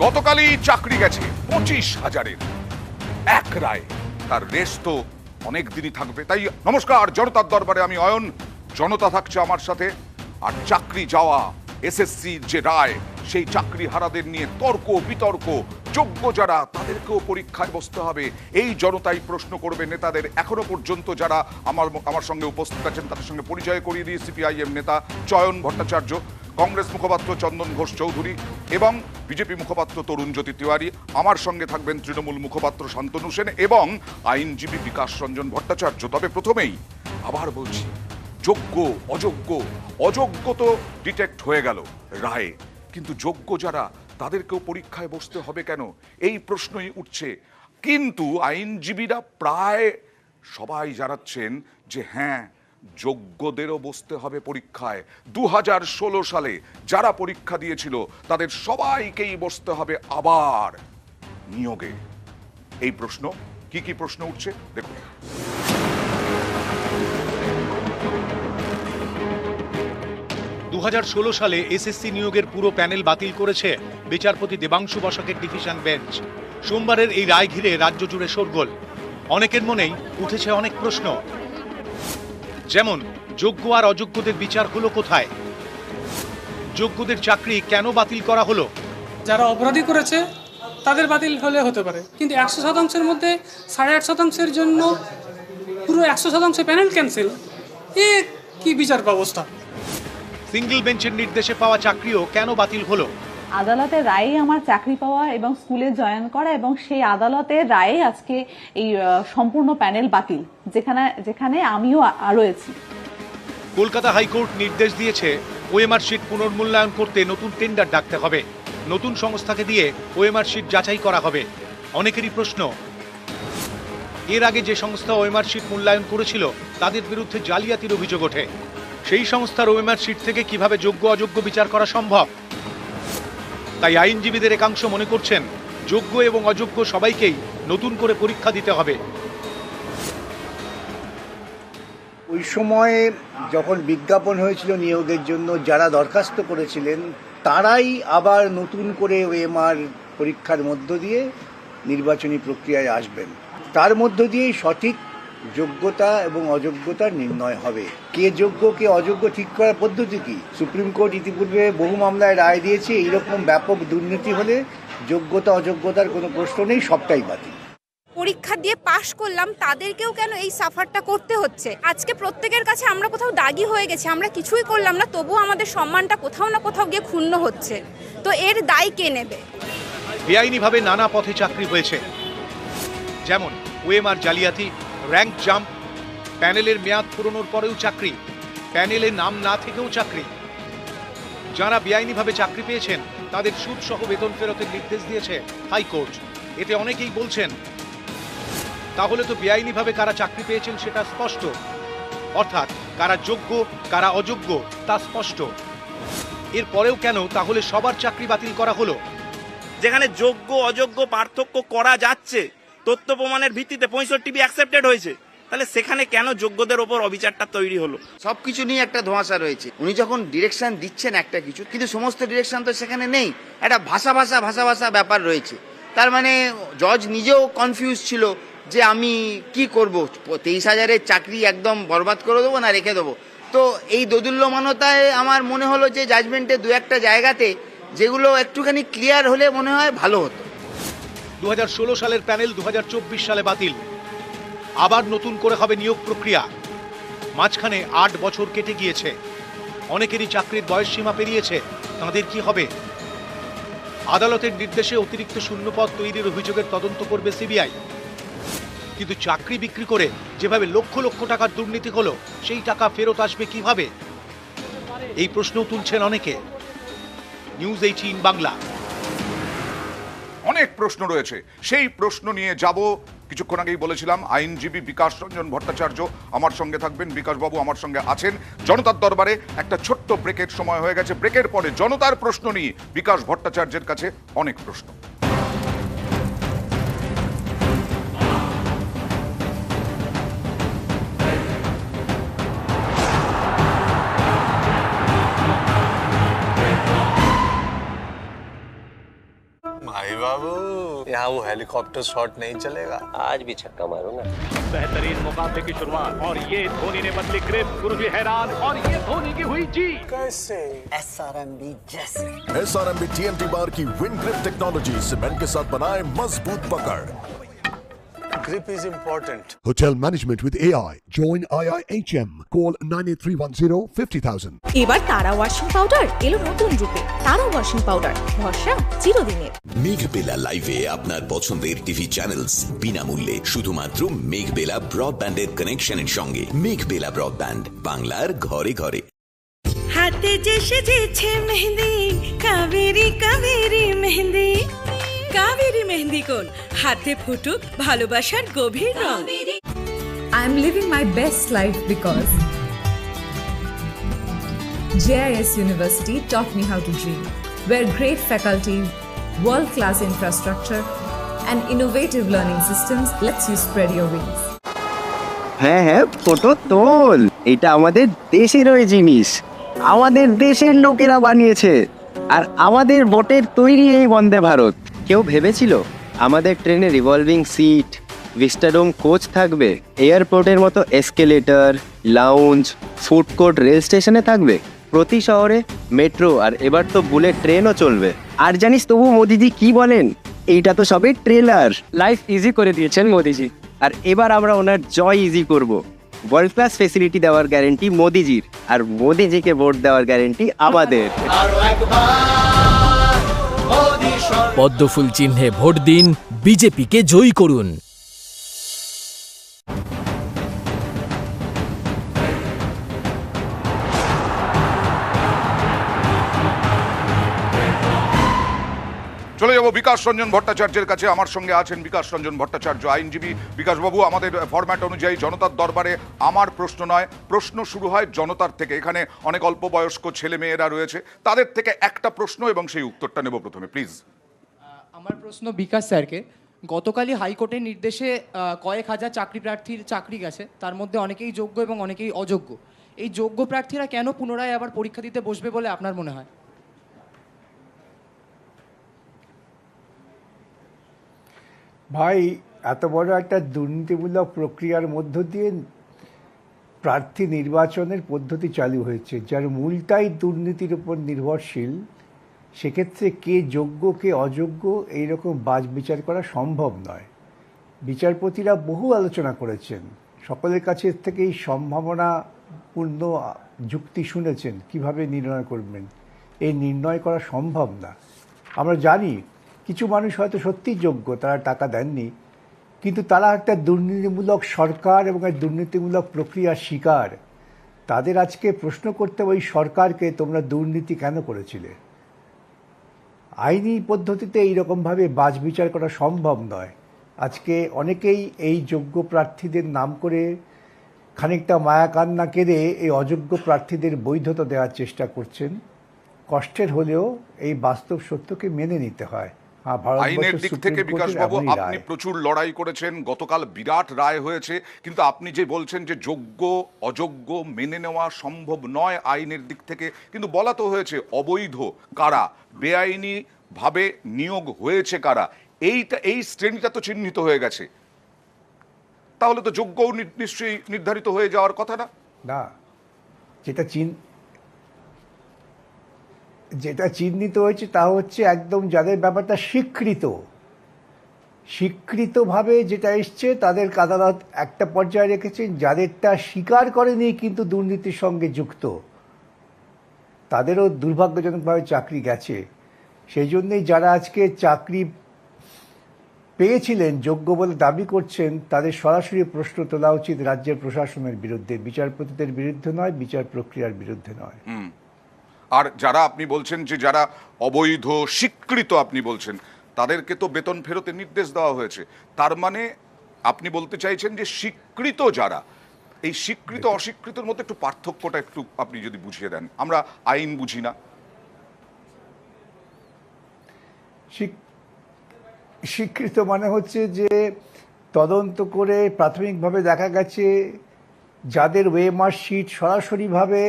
গতকালই চাকরি গেছে 25,000-এর এক রায়। তার রেস তো অনেক দিনই থাকবে। তাই নমস্কার, জনতার দরবারে আমি অয়ন, জনতা থাকছে আমার সাথে। আর চাকরি যাওয়া এসএসসি যে রায়, সেই চাকরি হারাদের নিয়ে তর্ক বিতর্ক, যোগ্য যারা তাদেরকেও পরীক্ষায় বসতে হবে, এই জনতাই প্রশ্ন করবে নেতাদের। এখনো পর্যন্ত যারা আমার সঙ্গে উপস্থিত আছেন তাদের সঙ্গে পরিচয় করিয়ে দিয়ে সিপিআইএম নেতা চয়ন ভট্টাচার্য, কংগ্রেস মুখপাত্র চন্দন ঘোষ চৌধুরী এবং বিজেপি মুখপাত্র তরুণ জ্যোতি তিওয়ারি। আমার সঙ্গে থাকবেন তৃণমূল মুখপাত্র শান্তনু সেন এবং আইনজীবী বিকাশ রঞ্জন ভট্টাচার্য। তবে প্রথমেই আবার বলছি, যোগ্য অযোগ্য, অযোগ্য তো ডিটেক্ট হয়ে গেল রায়ে, কিন্তু যোগ্য যারা তাদেরকেও পরীক্ষায় বসতে হবে কেন, এই প্রশ্নই উঠছে। কিন্তু আইনজীবীরা প্রায় সবাই জানাচ্ছেন যে হ্যাঁ, যোগ্যদেরও বসতে হবে পরীক্ষায়। 2016 সালে যারা পরীক্ষা দিয়েছিল তাদের সবাইকেই বসতে হবে আবার নিয়োগে। এই প্রশ্ন, কি কি প্রশ্ন উঠছে দেখুন। 2016 সালে এসএসসি নিয়োগের পুরো প্যানেল বাতিল করেছে বিচারপতি দেবাংশু বসাকের ডিভিশন বেঞ্চ। সোমবারের এই রায় ঘিরে রাজ্য জুড়ে শোরগোল। অনেকের মনেই উঠেছে অনেক প্রশ্ন, যেমন যোগ্য আর অযোগ্যদের বিচার হলো কোথায়, যোগ্যদের চাকরি কেন বাতিল করা হলো। যারা অপরাধী করেছে তাদের বাতিল হলে হতে পারে, কিন্তু 100%-এর মধ্যে 8.5%-এর জন্য পুরো 100% প্যানেল ক্যান্সেল, এ কি বিচার ব্যবস্থা? সিঙ্গেল বেঞ্চের নির্দেশে পাওয়া চাকরিও কেন বাতিল হলো? আদালতের রায়ে আমার চাকরি পাওয়া এবং স্কুলে জয়েন করা, এবং সেই আদালতের রায়ে আজকে এই সম্পূর্ণ প্যানেল বাতিল, যেখানে আমিও রয়েছি। কলকাতা হাইকোর্ট নির্দেশ দিয়েছে ওএমআর শিট পুনর্মূল্যায়ন করতে নতুন টেন্ডার ডাকতে হবে। নতুন সংস্থাকে দিয়ে ওএমআর শিট যাচাই করা হবে। অনেকেরই প্রশ্ন, এর আগে যে সংস্থা ওএমআর শিট মূল্যায়ন করেছিল তাদের বিরুদ্ধে জালিয়াতির অভিযোগ ওঠে। সেই সংস্থার ওএমআর শিট থেকে কিভাবে যোগ্য অযোগ্য বিচার করা সম্ভব? তাই আইনজীবীদের একাংশ মনে করছেন যোগ্য এবং অযোগ্য সবাইকেই নতুন করে পরীক্ষা দিতে হবে। ওই সময়ে যখন বিজ্ঞাপন হয়েছিল নিয়োগের জন্য, যারা দরখাস্ত করেছিলেন তারাই আবার নতুন করে ওএমআর পরীক্ষার মধ্য দিয়ে নির্বাচনী প্রক্রিয়ায় আসবেন। তার মধ্য দিয়েই সঠিক যোগ্যতা এবং অযোগ্যতার নির্ণয় হবে। কে যোগ্য কে অযোগ্য ঠিক করার পদ্ধতি কি? সুপ্রিম কোর্ট ইতিপূর্বে বহু মামলায় রায় দিয়েছে, এইরকম ব্যাপক দুর্নীতি হলে যোগ্যতা অযোগ্যতার কোনো প্রশ্ন নেই, সবটাই বাতিল। পরীক্ষা দিয়ে পাশ করলাম, তাদেরকেও কেন এই সাফারটা করতে হচ্ছে? আজকে প্রত্যেকের কাছে আমরা কোথাও দাগি হয়ে গেছি, আমরা কিছুই করলাম না, তবুও আমাদের সম্মানটা কোথাও না কোথাও গিয়ে ক্ষুণ্ণ হচ্ছে। তো এর দায় কে নেবে? বেআইনিভাবে নানা পথে চাকরি হয়েছে, যেমন ওএমআর জালিয়াতি, র্যাঙ্ক জাম্প, প্যানেলের মেয়াদ পুরনোর পরেও চাকরি, প্যানেলে নাম না থেকেও চাকরি। যারা বেআইনিভাবে চাকরি পেয়েছেন তাদের সুদ সহ বেতন ফেরতের নির্দেশ দিয়েছে হাইকোর্ট। এতে অনেকেই বলছেন, তাহলে তো বেআইনিভাবে কারা চাকরি পেয়েছেন সেটা স্পষ্ট, অর্থাৎ কারা যোগ্য কারা অযোগ্য তা স্পষ্ট। এরপরেও কেন তাহলে সবার চাকরি বাতিল করা হলো? যেখানে যোগ্য অযোগ্য পার্থক্য করা যাচ্ছে, তথ্য প্রমাণের ভিত্তিতে 65 অ্যাকসেপ্টেড হয়েছে, তাহলে সেখানে কেন যোগ্যদের ওপর অবিচারটা তৈরি হলো? সবকিছু নিয়ে একটা ধোঁয়াশা রয়েছে। উনি যখন ডিরেকশন দিচ্ছেন একটা কিছু, কিন্তু সমস্ত ডিরেকশন তো সেখানে নেই, একটা ভাষা ব্যাপার রয়েছে। তার মানে জজ নিজেও কনফিউজ ছিল যে আমি কি করব, 23,000-এর চাকরি একদম বরবাদ করে দেবো না রেখে দেবো। তো এই দোদুল্যমানতায় আমার মনে হলো যে জাজমেন্টে দু একটা জায়গাতে যেগুলো একটুখানি ক্লিয়ার হলে মনে হয় ভালো হতো। 2016 সালের প্যানেল 2024 সালে বাতিল, আবার নতুন করে হবে নিয়োগ প্রক্রিয়া। মাঝখানে 8 বছর কেটে গিয়েছে, অনেকেরই চাকরির বয়স সীমা পেরিয়েছে, তাদের কি হবে? আদালতের নির্দেশে অতিরিক্ত শূন্যপদ তৈরির অভিযোগের তদন্ত করবে সিবিআই। কিন্তু চাকরি বিক্রি করে যেভাবে লক্ষ লক্ষ টাকার দুর্নীতি হলো, সেই টাকা ফেরত আসবে কিভাবে? এই প্রশ্নও তুলছেন অনেকে। নিউজ 18 বাংলা। অনেক প্রশ্ন রয়েছে, সেই প্রশ্ন নিয়ে যাব। কিছুক্ষণ আগেই বলেছিলাম আইনজীবী বিকাশ রঞ্জন ভট্টাচার্য আমার সঙ্গে থাকবেন। বিকাশবাবু আমার সঙ্গে আছেন। জনতার দরবারে একটা ছোট্ট ব্রেকের সময় হয়ে গেছে। ব্রেকের পরে জনতার প্রশ্ন নিয়ে বিকাশ ভট্টাচার্যের কাছে অনেক প্রশ্ন। यहाँ वो हेलीकॉप्टर शॉट नहीं चलेगा। आज भी छक्का मारूंगा। बेहतरीन मुकाबले की शुरुआत और ये धोनी ने बदली ग्रिप, गुरुजी हैरान और ये धोनी की हुई जी। कैसे? SRMB जैसे। SRMB TMT बार की विंड ग्रिप टेक्नोलॉजी सीमेंट के साथ बनाए मजबूत पकड़। Grip is important. Hotel management with AI. Join IIHM. Call 98310 50,000. এবার তারা ওয়াশিং পাউডার এলো নতুন রূপে। তারা ওয়াশিং পাউডার, ভরসা চিরদিনের। মেঘবেলা লাইভে আপনার পছন্দের টিভি চ্যানেলস বিনামূল্যে শুধুমাত্র মেঘবেলা ব্রডব্যান্ডের কানেকশনের সঙ্গে। মেঘবেলা ব্রডব্যান্ড, বাংলার ঘরে ঘরে। হাতে যে সেজেছে মেহেন্দি, কাবেরী কাবেরী মেহেন্দি। কাবেরী মেহেন্দি কোন হাতে ফুটুক ভালোবাসার গভীর রং। I am living my best life because JIS University taught me how to dream, where great faculty, world-class infrastructure, and innovative learning systems lets you spread your wings. হ্যাঁ হ্যাঁ, ফটো তোল। এটা আমাদের দেশেরই জিনিস, আমাদের দেশের লোকেরা বানিয়েছে, আর আমাদের ভোটের তৈরি এই বন্দে ভারত। কেউ ভেবেছিল আমাদের ট্রেনে রিভলভিং সিট, ভিস্টাডোম কোচ থাকবে, এয়ারপোর্টের মতো escalator, lounge, food court rail স্টেশনে থাকবে, প্রতি শহরে মেট্রো, আর এবার তো বুলেট ট্রেনও চলবে। আর জানিস তবু মোদিজি কি বলেন, এইটা তো সবই ট্রেলার। লাইফ ইজি করে দিয়েছেন মোদিজি, আর এবার আমরা ওনার জয় ইজি করব। ওয়ার্ল্ড ক্লাস ফেসিলিটি দেওয়ার গ্যারেন্টি মোদিজির, আর মোদিজিকে ভোট দেওয়ার গ্যারেন্টি আমাদের। পদ্মফুল চিহ্নে ভোট দিন, বিজেপিকে জয়ী করুন। চলে যাব বিকাশ রঞ্জন ভট্টাচার্যের কাছে। আমার সঙ্গে আছেন বিকাশ রঞ্জন ভট্টাচার্য, আইনজীবী। বিকাশবাবু, আমাদের ফরম্যাট অনুযায়ী জনতার দরবারে আমার প্রশ্ন নয়, প্রশ্ন শুরু হয় জনতার থেকে। এখানে অনেক অল্প বয়স্ক ছেলে মেয়েরা রয়েছে, তাদের থেকে একটা প্রশ্ন এবং সেই উত্তরটা নেব প্রথমে, প্লিজ। আমার প্রশ্ন বিকাশ স্যারকে। গতকালই হাইকোর্টের নির্দেশে কয়েক হাজার চাকরি প্রার্থীর চাকরি গেছে, তার মধ্যে অনেকেই যোগ্য এবং অনেকেই অযোগ্য। এই যোগ্য প্রার্থীরা কেন পুনরায় আবার পরীক্ষা দিতে বসবে বলে আপনার মনে হয়? ভাই, এত বড় একটা দুর্নীতিমূলক প্রক্রিয়ার মধ্য দিয়ে প্রার্থী নির্বাচনের পদ্ধতি চালু হয়েছে, যার মূলটাই দুর্নীতির উপর নির্ভরশীল। সেক্ষেত্রে কে যোগ্য কে অযোগ্য এইরকম বাছ বিচার করা সম্ভব নয়। বিচারপতিরা বহু আলোচনা করেছেন, সকলের কাছে থেকেই সম্ভাবনাপূর্ণ যুক্তি শুনেছেন, কিভাবে নির্ণয় করবেন। এই নির্ণয় করা সম্ভব না। আমরা জানি কিছু মানুষ হয়তো সত্যিই যোগ্য, তারা টাকা দেননি, কিন্তু তারা একটা দুর্নীতিমূলক সরকার এবং এক দুর্নীতিমূলক প্রক্রিয়ার শিকার। তাদের আজকে প্রশ্ন করতে ওই সরকারকে, তোমরা দুর্নীতি কেন করেছিলে? আইনি পদ্ধতিতে এইরকমভাবে বাছ বিচার করা সম্ভব নয়। আজকে অনেকেই এই যোগ্য প্রার্থীদের নাম করে খানিকটা মায়াকান্না কেঁদে এই অযোগ্য প্রার্থীদের বৈধতা দেওয়ার চেষ্টা করছেন। কষ্টের হলেও এই বাস্তব সত্যকে মেনে নিতে হয়। আইনের দিক থেকে বিকাশবাবু আপনি প্রচুর লড়াই করেছেন, গতকাল বিরাট রায় হয়েছে, কিন্তু আপনি যে বলছেন যে যোগ্য অযোগ্য মেনে নেওয়া সম্ভব নয় আইনের দিক থেকে, কিন্তু বলা তো হয়েছে অবৈধ কারা, বেআইনি ভাবে নিয়োগ হয়েছে কারা, এই শ্রেণীটা তো চিহ্নিত হয়ে গেছে, তাহলে তো যোগ্যও নিশ্চয়ই নির্ধারিত হয়ে যাওয়ার কথা না? না, যেটা চিহ্নিত হয়েছে তা হচ্ছে একদম যাদের ব্যাপারটা স্বীকৃতভাবে যেটা এসছে, তাদের আদালত একটা পর্যায়ে রেখেছেন। যাদেরটা স্বীকার করেনি কিন্তু দুর্নীতির সঙ্গে যুক্ত, তাদেরও দুর্ভাগ্যজনকভাবে চাকরি গেছে। সেই জন্যই যারা আজকে চাকরি পেয়েছিলেন, যোগ্য বলে দাবি করছেন, তাদের সরাসরি প্রশ্ন তোলা উচিত রাজ্যের প্রশাসনের বিরুদ্ধে, বিচারপতিদের বিরুদ্ধে নয়, বিচার প্রক্রিয়ার বিরুদ্ধে নয়। আর যারা আপনি বলছেন যে যারা অবৈধ স্বীকৃত, আপনি বলছেন তাদেরকে তো বেতন ফেরতের নির্দেশ দেওয়া হয়েছে। তার মানে আপনি বলতে চাইছেন যে স্বীকৃত যারা, এই স্বীকৃত অস্বীকৃতর মধ্যে একটু পার্থক্যটা একটু আপনি যদি বুঝিয়ে দেন, আমরা আইন বুঝি না। স্বীকৃত মানে হচ্ছে যে তদন্ত করে প্রাথমিকভাবে দেখা গেছে যাদের ওয়েমার শিট সরাসরিভাবে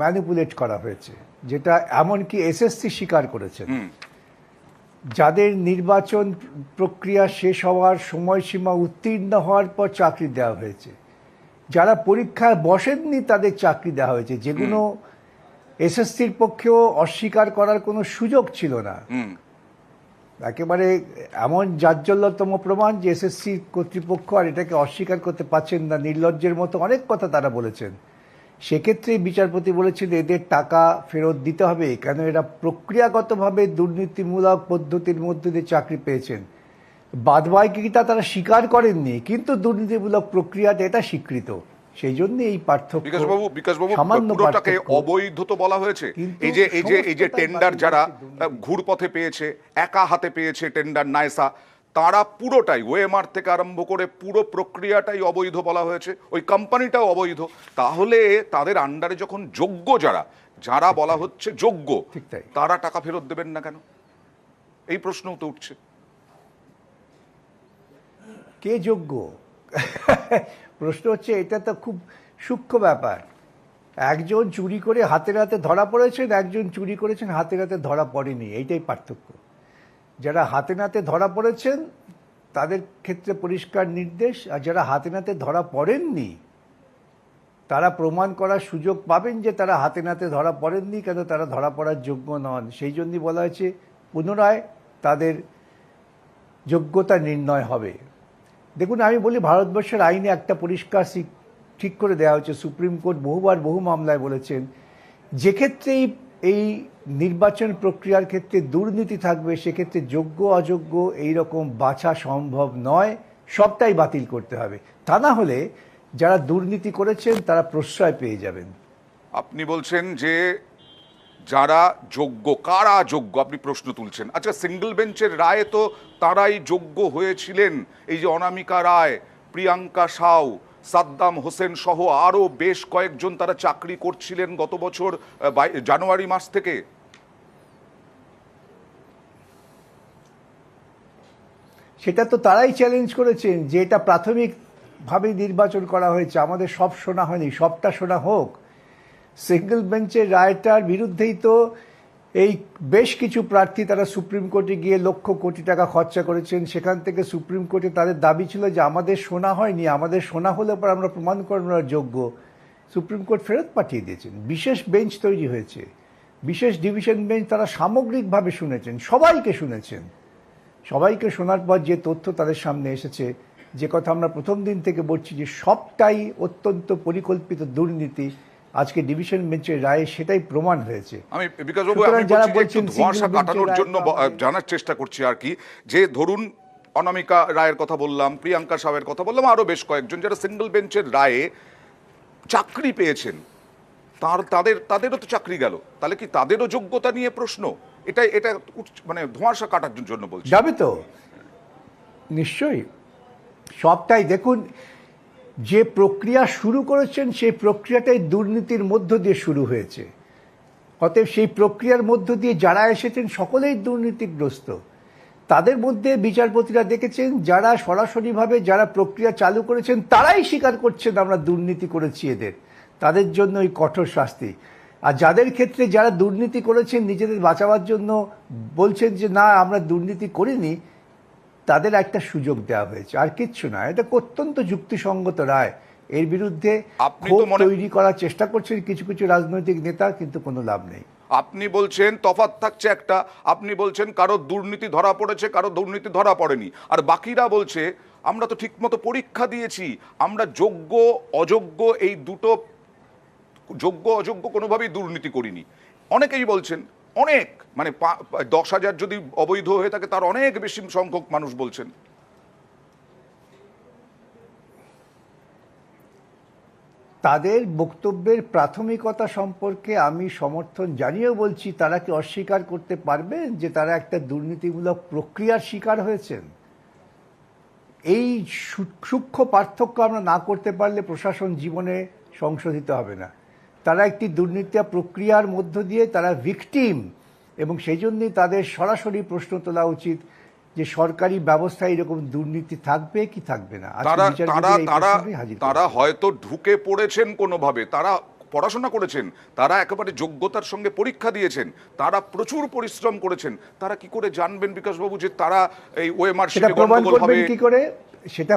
ম্যানিপুলেট করা হয়েছে, যেটা এমনকি এসএসসি স্বীকার করেছেন। যাদের নির্বাচন প্রক্রিয়া শেষ হওয়ার সময়সীমা উত্তীর্ণ হওয়ার পর চাকরি দেওয়া হয়েছে, যারা পরীক্ষায় বসেননি তাদের চাকরি দেওয়া হয়েছে, যেগুলো এসএসসির পক্ষেও অস্বীকার করার কোনো সুযোগ ছিল না। একেবারে এমন জাজ্জল্যতম প্রমাণ যে এসএসসি কর্তৃপক্ষ আর এটাকে অস্বীকার করতে পারছেন না, নির্লজ্জের মতো অনেক কথা তারা বলেছেন। সেক্ষেত্রে বিচারপতি বলেছেন এদের টাকা ফেরত দিতে হবে, কেন এরা প্রক্রিয়াগতভাবে দুর্নীতিমূলক পদ্ধতির মধ্যে দিয়ে চাকরি পেয়েছেন। বাদবাকিটা তারা স্বীকার করেননি, কিন্তু দুর্নীতিমূলক প্রক্রিয়াটা এটা স্বীকৃত। সেই জন্য এই পার্থক্য। বিকাশবাবু পুরোটাকে অবৈধ তো বলা হয়েছে। এই যে টেন্ডার যারা ঘুরপথে পেয়েছে, একা হাতে পেয়েছে টেন্ডার নায়সা, তারা পুরোটাই ওএমআর থেকে আরম্ভ করে পুরো প্রক্রিয়াটাই অবৈধ বলা হয়েছে, ওই কোম্পানিটাও অবৈধ। তাহলে তাদের আন্ডারে যখন যোগ্য যারা বলা হচ্ছে যোগ্য, তারা টাকা ফেরত দেবেন না কেন? এই প্রশ্নও তো উঠছে। কে যোগ্য? প্রশ্ন হচ্ছে, এটা তো খুব সূক্ষ্ম ব্যাপার। একজন চুরি করে হাতে নাতে ধরা পড়েছেন, একজন চুরি করেছেন হাতে নাতে ধরা পড়েনি, এইটাই পার্থক্য। যারা হাতে নাতে ধরা পড়েছেন তাদের ক্ষেত্রে পরিষ্কার নির্দেশ, আর যারা হাতে নাতে ধরা পড়েননি তারা প্রমাণ করার সুযোগ পাবেন যে তারা হাতে নাতে ধরা পড়েননি, কেন তারা ধরা পড়ার যোগ্য নন। সেই জন্যই বলা হয়েছে পুনরায় তাদের যোগ্যতা নির্ণয় হবে। দেখুন, আমি বলি ভারতবর্ষের আইনে একটা পরিষ্কার ঠিক করে দেওয়া হয়েছে। সুপ্রিম কোর্ট বহুবার বহু মামলায় বলেছেন, যে ক্ষেত্রেই এই নির্বাচন প্রক্রিয়ার ক্ষেত্রে দুর্নীতি থাকবে সেক্ষেত্রে যোগ্য অযোগ্য এই রকম বাছা সম্ভব নয়, সবটাই বাতিল করতে হবে। তা না হলে যারা দুর্নীতি করেছেন তারা প্রশ্রয় পেয়ে যাবেন। আপনি বলছেন যে যারা যোগ্য, কারা যোগ্য আপনি প্রশ্ন তুলছেন। আচ্ছা, সিঙ্গেল বেঞ্চের রায়ে তো তারাই যোগ্য হয়েছিলেন। এই যে অনামিকা রায়, প্রিয়াঙ্কা সাউ, সাদ্দাম হোসেন সহ আরো বেশ কয়েকজন তারা চাকরি করছিলেন গত বছর জানুয়ারি মাস থেকে। সেটা তো তারাই চ্যালেঞ্জ করেছেন যে এটা প্রাথমিকভাবে নির্বাচন করা হয়েছে, আমাদের সব শোনা হয়নি, সবটা শোনা হোক। সিঙ্গেল বেঞ্চের রায়টার বিরুদ্ধেই তো এই বেশ কিছু প্রার্থী তারা সুপ্রিম কোর্টে গিয়ে লক্ষ কোটি টাকা খরচা করেছেন। সেখান থেকে সুপ্রিম কোর্টে তাদের দাবি ছিল যে আমাদের শোনা হয়নি, আমাদের শোনা হলে পর আমরা প্রমাণ করার যোগ্য। সুপ্রিম কোর্ট ফেরত পাঠিয়ে দিয়েছেন। বিশেষ বেঞ্চ তৈরি হয়েছে, বিশেষ ডিভিশন বেঞ্চ, তারা সামগ্রিকভাবে শুনেছেন, সবাইকে শুনেছেন। সবাইকে শোনার পর যে তথ্য তাদের সামনে এসেছে, যে কথা আমরা প্রথম দিন থেকে বলছি যে সবটাই অত্যন্ত পরিকল্পিত দুর্নীতি, আজকে ডিভিশন বেঞ্চের রায়ে সেটাই প্রমাণ হয়েছে। আমি বিকাশবাবু ধোঁয়াশা কাটানোর জন্য জানার চেষ্টা করছি আর কি, যে ধরুন অনামিকা রায়ের কথা বললাম, প্রিয়াঙ্কা সাউয়ের কথা বললাম, আরো বেশ কয়েকজন যারা সিঙ্গেল বেঞ্চের রায়ে চাকরি পেয়েছেন, তাদেরও তো চাকরি গেল, তাহলে কি তাদেরও যোগ্যতা নিয়ে প্রশ্ন? এটা মানে ধোঁয়াশা কাটার জন্য বলছি। যাবে তো নিশ্চয়ই, সবটাই। দেখুন, যে প্রক্রিয়া শুরু করেছেন সেই প্রক্রিয়াটাই দুর্নীতির মধ্য দিয়ে শুরু হয়েছে। অতএব সেই প্রক্রিয়ার মধ্য দিয়ে যারা এসেছেন সকলেই দুর্নীতিগ্রস্ত। তাদের মধ্যে বিচারপতিরা দেখেছেন যারা সরাসরিভাবে যারা প্রক্রিয়া চালু করেছেন তারাই স্বীকার করছেন আমরা দুর্নীতি করেছি, তাদের জন্য এই কঠোর শাস্তি। আর যাদের ক্ষেত্রে যারা দুর্নীতি করেছেন নিজেদের বাঁচাবার জন্য বলছেন যে না আমরা দুর্নীতি করিনি, তাদের একটা সুযোগ দেওয়া হয়েছে, আর কিচ্ছু না। এটা অত্যন্ত যুক্তিসঙ্গত রায়। এর বিরুদ্ধে তৈরি করার চেষ্টা করছেন কিছু কিছু রাজনৈতিক নেতা, কিন্তু কোনো লাভ নেই। আপনি বলছেন তফাৎ থাকছে একটা, আপনি বলছেন কারো দুর্নীতি ধরা পড়েছে, কারো দুর্নীতি ধরা পড়েনি, আর বাকিরা বলছে আমরা তো ঠিকমতো পরীক্ষা দিয়েছি, আমরা যোগ্য অযোগ্য এই দুটো, যোগ্য অযোগ্য কোনোভাবেই দুর্নীতি করিনি। অনেকেই বলছেন, অনেক মানে 10,000 যদি অবৈধ হয়ে থাকে তার অনেক বেশি সংখ্যক মানুষ বলছেন। তাদের বক্তব্যের প্রাথমিকতা সম্পর্কে আমি সমর্থন জানিয়েও বলছি, তারা কি অস্বীকার করতে পারবেন যে তারা একটা দুর্নীতিমূলক প্রক্রিয়ার শিকার হয়েছেন? এই সূক্ষ্ম পার্থক্য আমরা না করতে পারলে প্রশাসন জীবনে সংশোধিত হবে না। তারা একটি দুর্নীতি প্রক্রিয়ার মধ্য দিয়ে তারা ভিকটিম, এবং সেই জন্যই তাদের সরাসরি প্রশ্ন তোলা উচিত যে সরকারি ব্যবস্থায় এরকম দুর্নীতি থাকবে কি থাকবে না। তারা হয়তো ঢুকে পড়েছেন কোনোভাবে, তারা পড়াশোনা করেছেন, তারা একেবারে যোগ্যতার সঙ্গে পরীক্ষা দিয়েছেন, তারা প্রচুর পরিশ্রম করেছেন, তারা কি করে জানবেন বিকাশবাবু যে তারা এই ওএমআর সেটা শিটে প্রমাণ গন্ডগোল হবে? করবেন কি করে? সেটা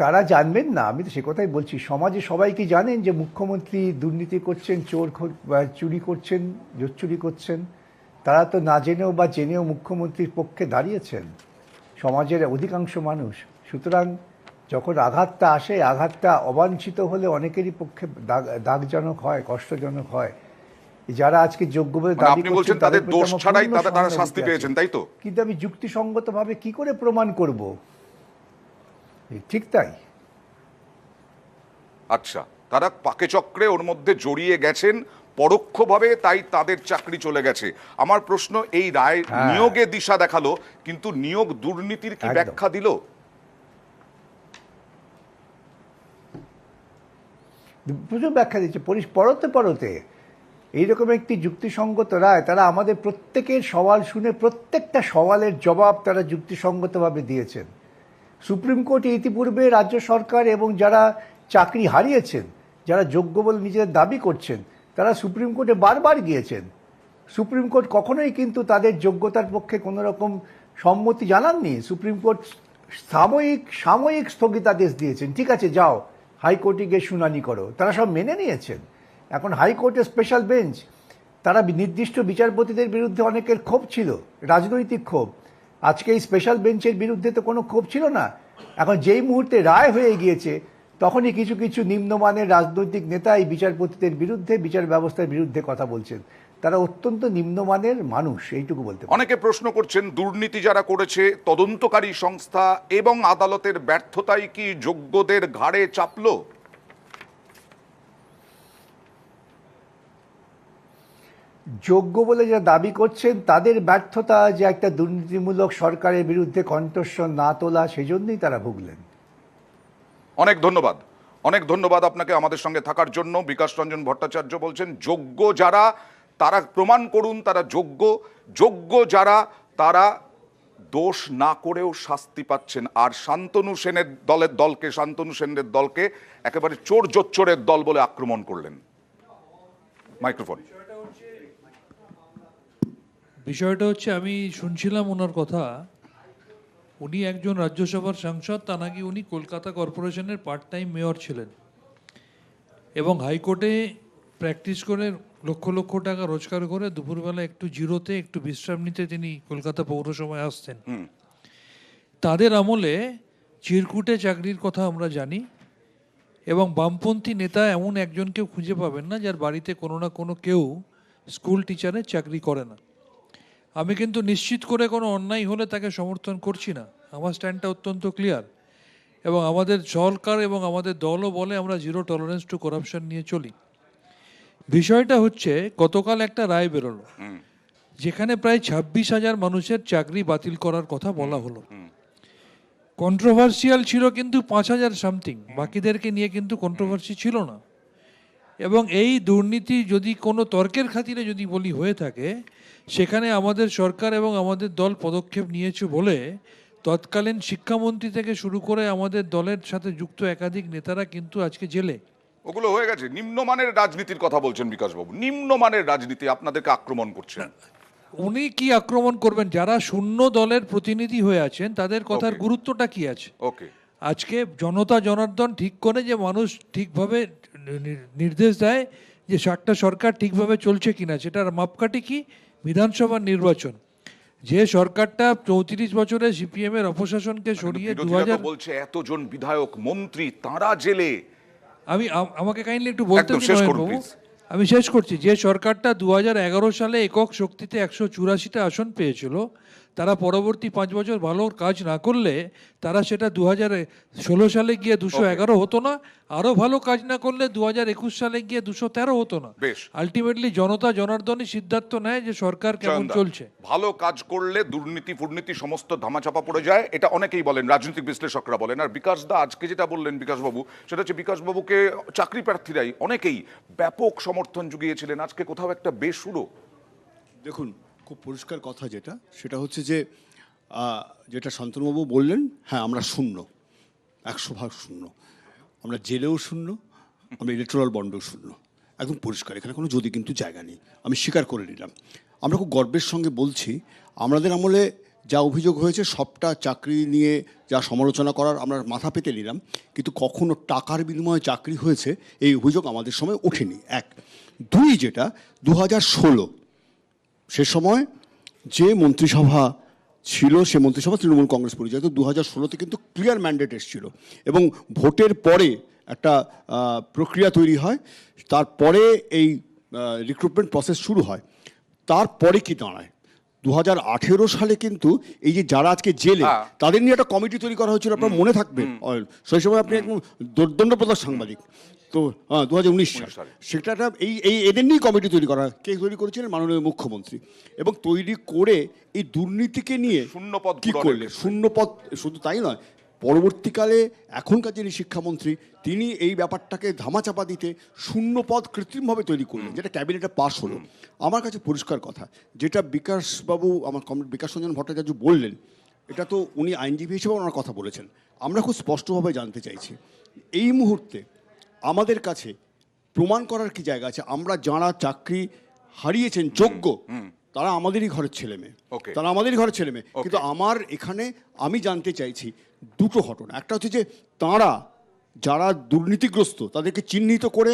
তারা জানবেন না, আমি তো সে কথাই বলছি। সমাজে সবাই কি জানেন যে মুখ্যমন্ত্রী দুর্নীতি করছেন, চুরি করছেন, জোচ্চুরি করছেন? তারা তো না জেনেও বা জেনেও মুখ্যমন্ত্রীর পক্ষে দাঁড়িয়েছেন সমাজের অধিকাংশ মানুষ। সুতরাং যখন আঘাতটা আসে, আঘাতটা অবাঞ্ছিত হলে অনেকেরই পক্ষে দাগজনক হয়, কষ্টজনক হয়। যারা আজকে যোগ্য বলে দাবি আপনি বলছেন তাদের দোষ ছাড়াই তারা শাস্তি পেয়েছেন, তাই তো? কিন্তু আমি যুক্তিসঙ্গতভাবে কি করে প্রমাণ করব? ঠিক তাই। আচ্ছা, তারা পাকে চক্রে ওর মধ্যে জড়িয়ে গেছেন পরোক্ষভাবে, তাই তাদের চাকরি চলে গেছে। আমার প্রশ্ন, এই রায় নিয়োগে দিশা দেখালো, কিন্তু নিয়োগ দুর্নীতির কি ব্যাখ্যা দিল? প্রচুর ব্যাখ্যা দিচ্ছে পরতে পরতে। এইরকম একটি যুক্তিসঙ্গত রায়, তারা আমাদের প্রত্যেকের সওয়াল শুনে প্রত্যেকটা সওয়ালের জবাব তারা যুক্তিসঙ্গতভাবে দিয়েছেন। সুপ্রিম কোর্টে ইতিপূর্বে রাজ্য সরকার এবং যারা চাকরি হারিয়েছেন, যারা যোগ্য বলে নিজেদের দাবি করছেন, তারা সুপ্রিম কোর্টে বারবার গিয়েছেন। সুপ্রিম কোর্ট কখনোই কিন্তু তাদের যোগ্যতার পক্ষে কোনো রকম সম্মতি জানাননি। সুপ্রিম কোর্ট সাময়িক স্থগিতাদেশ দিয়েছেন, ঠিক আছে যাও হাইকোর্টে গিয়ে শুনানি করো। তারা সব মেনে নিয়েছেন। এখন হাইকোর্টের স্পেশাল বেঞ্চ, তারা নির্দিষ্ট বিচারপতিদের বিরুদ্ধে অনেকের ক্ষোভ ছিল, রাজনৈতিক ক্ষোভ। আজকে এই স্পেশাল বেঞ্চের বিরুদ্ধে তো কোনো ক্ষোভ ছিল না। এখন যেই মুহূর্তে রায় হয়ে গিয়েছে, তখনই কিছু কিছু নিম্নমানের রাজনৈতিক নেতা এই বিচারপতিদের বিরুদ্ধে, বিচার ব্যবস্থার বিরুদ্ধে কথা বলছেন। তারা অত্যন্ত নিম্নমানের মানুষ, এইটুকু বলতে পারি। অনেকে প্রশ্ন করছেন, দুর্নীতি যারা করেছে তদন্তকারী সংস্থা এবং আদালতের ব্যর্থতাই কি যোগ্যদের ঘাড়ে চাপলো? যোগ্য বলে যারা দাবি করছেন তাদের ব্যর্থতা যে একটা দুর্নীতিমূলক সরকারের বিরুদ্ধে কণ্ঠস্বর না তোলা, সেজন্যই তারা ভুগলেন। অনেক ধন্যবাদ, অনেক ধন্যবাদ আপনাকে আমাদের সঙ্গে থাকার জন্য। বিকাশ রঞ্জন ভট্টাচার্য বলছেন, যোগ্য যারা তারা প্রমাণ করুন তারা যোগ্য, যোগ্য যারা তারা দোষ না করেও শাস্তি পাচ্ছেন। আর শান্তনু সেনের দলকে একেবারে চোর জোচ্চোরের দল বলে আক্রমণ করলেন। মাইক্রোফোন। বিষয়টা হচ্ছে, আমি শুনছিলাম ওনার কথা, উনি একজন রাজ্যসভার সাংসদ, তা নাকি উনি কলকাতা কর্পোরেশনের পার্ট টাইম মেয়র ছিলেন এবং হাইকোর্টে প্র্যাকটিস করে লক্ষ লক্ষ টাকা রোজগার করে দুপুরবেলা একটু জিরোতে একটু বিশ্রাম নিতে তিনি কলকাতা পৌরসভায় আসতেন। তাদের আমলে চিরকুটে চাকরির কথা আমরা জানি এবং বামপন্থী নেতা এমন একজনকেও খুঁজে পাবেন না যার বাড়িতে কোনো না কোনো কেউ স্কুল টিচারের চাকরি করে না। আমি কিন্তু নিশ্চিত করে কোনো অন্যায় হলে তাকে সমর্থন করছি না, আমার স্ট্যান্ডটা অত্যন্ত ক্লিয়ার এবং আমাদের সরকার এবং আমাদের দলও বলে আমরা জিরো টলারেন্স টু করাপশন নিয়ে চলি। বিষয়টা হচ্ছে, গতকাল একটা রায় বেরোলো যেখানে প্রায় 26,000 মানুষের চাকরি বাতিল করার কথা বলা হলো। কন্ট্রোভার্সিয়াল ছিল কিন্তু 5,000 সামথিং, বাকিদেরকে নিয়ে কিন্তু কন্ট্রোভার্সি ছিল না। এবং এই দুর্নীতি যদি কোনো তর্কের খাতিরে যদি বলি হয়ে থাকে, সেখানে আমাদের সরকার এবং আমাদের দল পদক্ষেপ নিয়েছে বলে তৎকালীন শিক্ষামন্ত্রী থেকে শুরু করে আমাদের দলের সাথে যুক্ত একাধিক নেতারা কিন্তু আজকে জেলে। ওগুলো হয়ে গেছে। নিম্নমানের রাজনীতির কথা বলছেন বিকাশবাবু, নিম্নমানের রাজনীতি আপনাদেরকে আক্রমণ করছেন। উনি কি আক্রমণ করবেন? যারা শূন্য দলের প্রতিনিধি হয়ে আছেন তাদের কথার গুরুত্বটা কি আছে? ওকে, আজকে জনতা জনার্দন ঠিক করে যে মানুষ ঠিকভাবে নির্দেশ দেয় যে একটা সরকার ঠিকভাবে চলছে কিনা, সেটার মাপকাঠি কি? বিধানসভার নির্বাচন। যে সরকারটা 34 বছরে সিপিএম এর অপশাসনকে সরিয়ে 2000 বলছে এতজন বিধায়ক মন্ত্রী তারা জেলে। আমাকে কাইন্ডলি একটু বলতে দিন, আমি শেষ করছি। যে সরকারটা 2011 সালে একক শক্তিতে 184টা আসন পেয়েছিল, তারা পরবর্তী 5 বছর ভালো কাজ না করলে তারা সেটা 2016 সালে গিয়ে 211 হতো না, আরো ভালো কাজ না করলে 2021 সালে গিয়ে 213 হতো না। আলটিমেটলি জনতা জনার্দনই সিদ্ধান্ত নেয় যে সরকার কেমন চলছে। ভালো কাজ করলে দুর্নীতি ফুর্নীতি সমস্ত ধামাচাপা পড়ে যায়, এটা অনেকেই বলেন, রাজনৈতিক বিশ্লেষকরা বলেন। আর বিকাশ দা আজকে যেটা বললেন বিকাশবাবু, সেটা হচ্ছে বিকাশবাবুকে চাকরি প্রার্থীরাই অনেকেই ব্যাপক সমর্থন জুগিয়েছিলেন, আজকে কোথাও একটা বেসুরো। দেখুন, খুব পরিষ্কার কথা সেটা হচ্ছে যে যেটা শান্তনুবাবু বললেন, হ্যাঁ আমরা শূন্য, 100% শূন্য। আমরা জেলেও শূন্য, আমরা ইলেকট্রাল বন্ডেও শূন্য, একদম পরিষ্কার, এখানে কোনো যদি কিন্তু জায়গা নেই, আমি স্বীকার করে নিলাম। আমরা খুব গর্বের সঙ্গে বলছি আমাদের আমলে যা অভিযোগ হয়েছে সবটা চাকরি নিয়ে যা সমালোচনা করার আমরা মাথা পেতে নিলাম, কিন্তু কখনো টাকার বিনিময়ে চাকরি হয়েছে এই অভিযোগ আমাদের সময় ওঠেনি। এক, দুই, যেটা 2016 সে সময় যে মন্ত্রিসভা ছিল সে মন্ত্রিসভা তৃণমূল কংগ্রেস পরিচালিত, 2016-তে কিন্তু ক্লিয়ার ম্যান্ডেট এসেছিল এবং ভোটের পরে একটা প্রক্রিয়া তৈরি হয়, তারপরে এই রিক্রুটমেন্ট প্রসেস শুরু হয়। তারপরে কি দাঁড়ায় 2018 সালে কিন্তু এই যে যারা আজকে জেলে তাদের নিয়ে একটা কমিটি তৈরি করা হয়েছিল, আপনার মনে থাকবে, সেই সময় আপনি একদম দোর্দণ্ডপ্রদ সাংবাদিক, তো 2019 সাল সেটা এই এদের নিয়েই কমিটি তৈরি করা হয়। কে তৈরি করেছিলেন? মাননীয় মুখ্যমন্ত্রী। এবং তৈরি করে এই দুর্নীতিকে নিয়ে শূন্যপদ কি করলে, শূন্যপদ, শুধু তাই নয়, পরবর্তীকালে এখনকার যিনি শিক্ষামন্ত্রী তিনি এই ব্যাপারটাকে ধামাচাপা দিতে শূন্যপদ কৃত্রিমভাবে তৈরি করলেন, যেটা ক্যাবিনেটে পাস হলো। আমার কাছে পরিষ্কার কথা, যেটা বিকাশবাবু, আমার বিকাশ রঞ্জন ভট্টাচার্য বললেন, এটা তো উনি আইনজীবী হিসেবে ওনার কথা বলেছেন, আমরা খুব স্পষ্টভাবে জানতে চাইছি এই মুহূর্তে আমাদের কাছে প্রমাণ করার কি জায়গা আছে? আমরা যারা চাকরি হারিয়েছেন যোগ্য, তারা আমাদেরই ঘরের ছেলে মেয়ে, তারা আমাদেরই ঘরের ছেলে মেয়ে। কিন্তু আমার এখানে আমি জানতে চাইছি দুটো ঘটনা। একটা হচ্ছে যে তাঁরা যারা দুর্নীতিগ্রস্ত তাদেরকে চিহ্নিত করে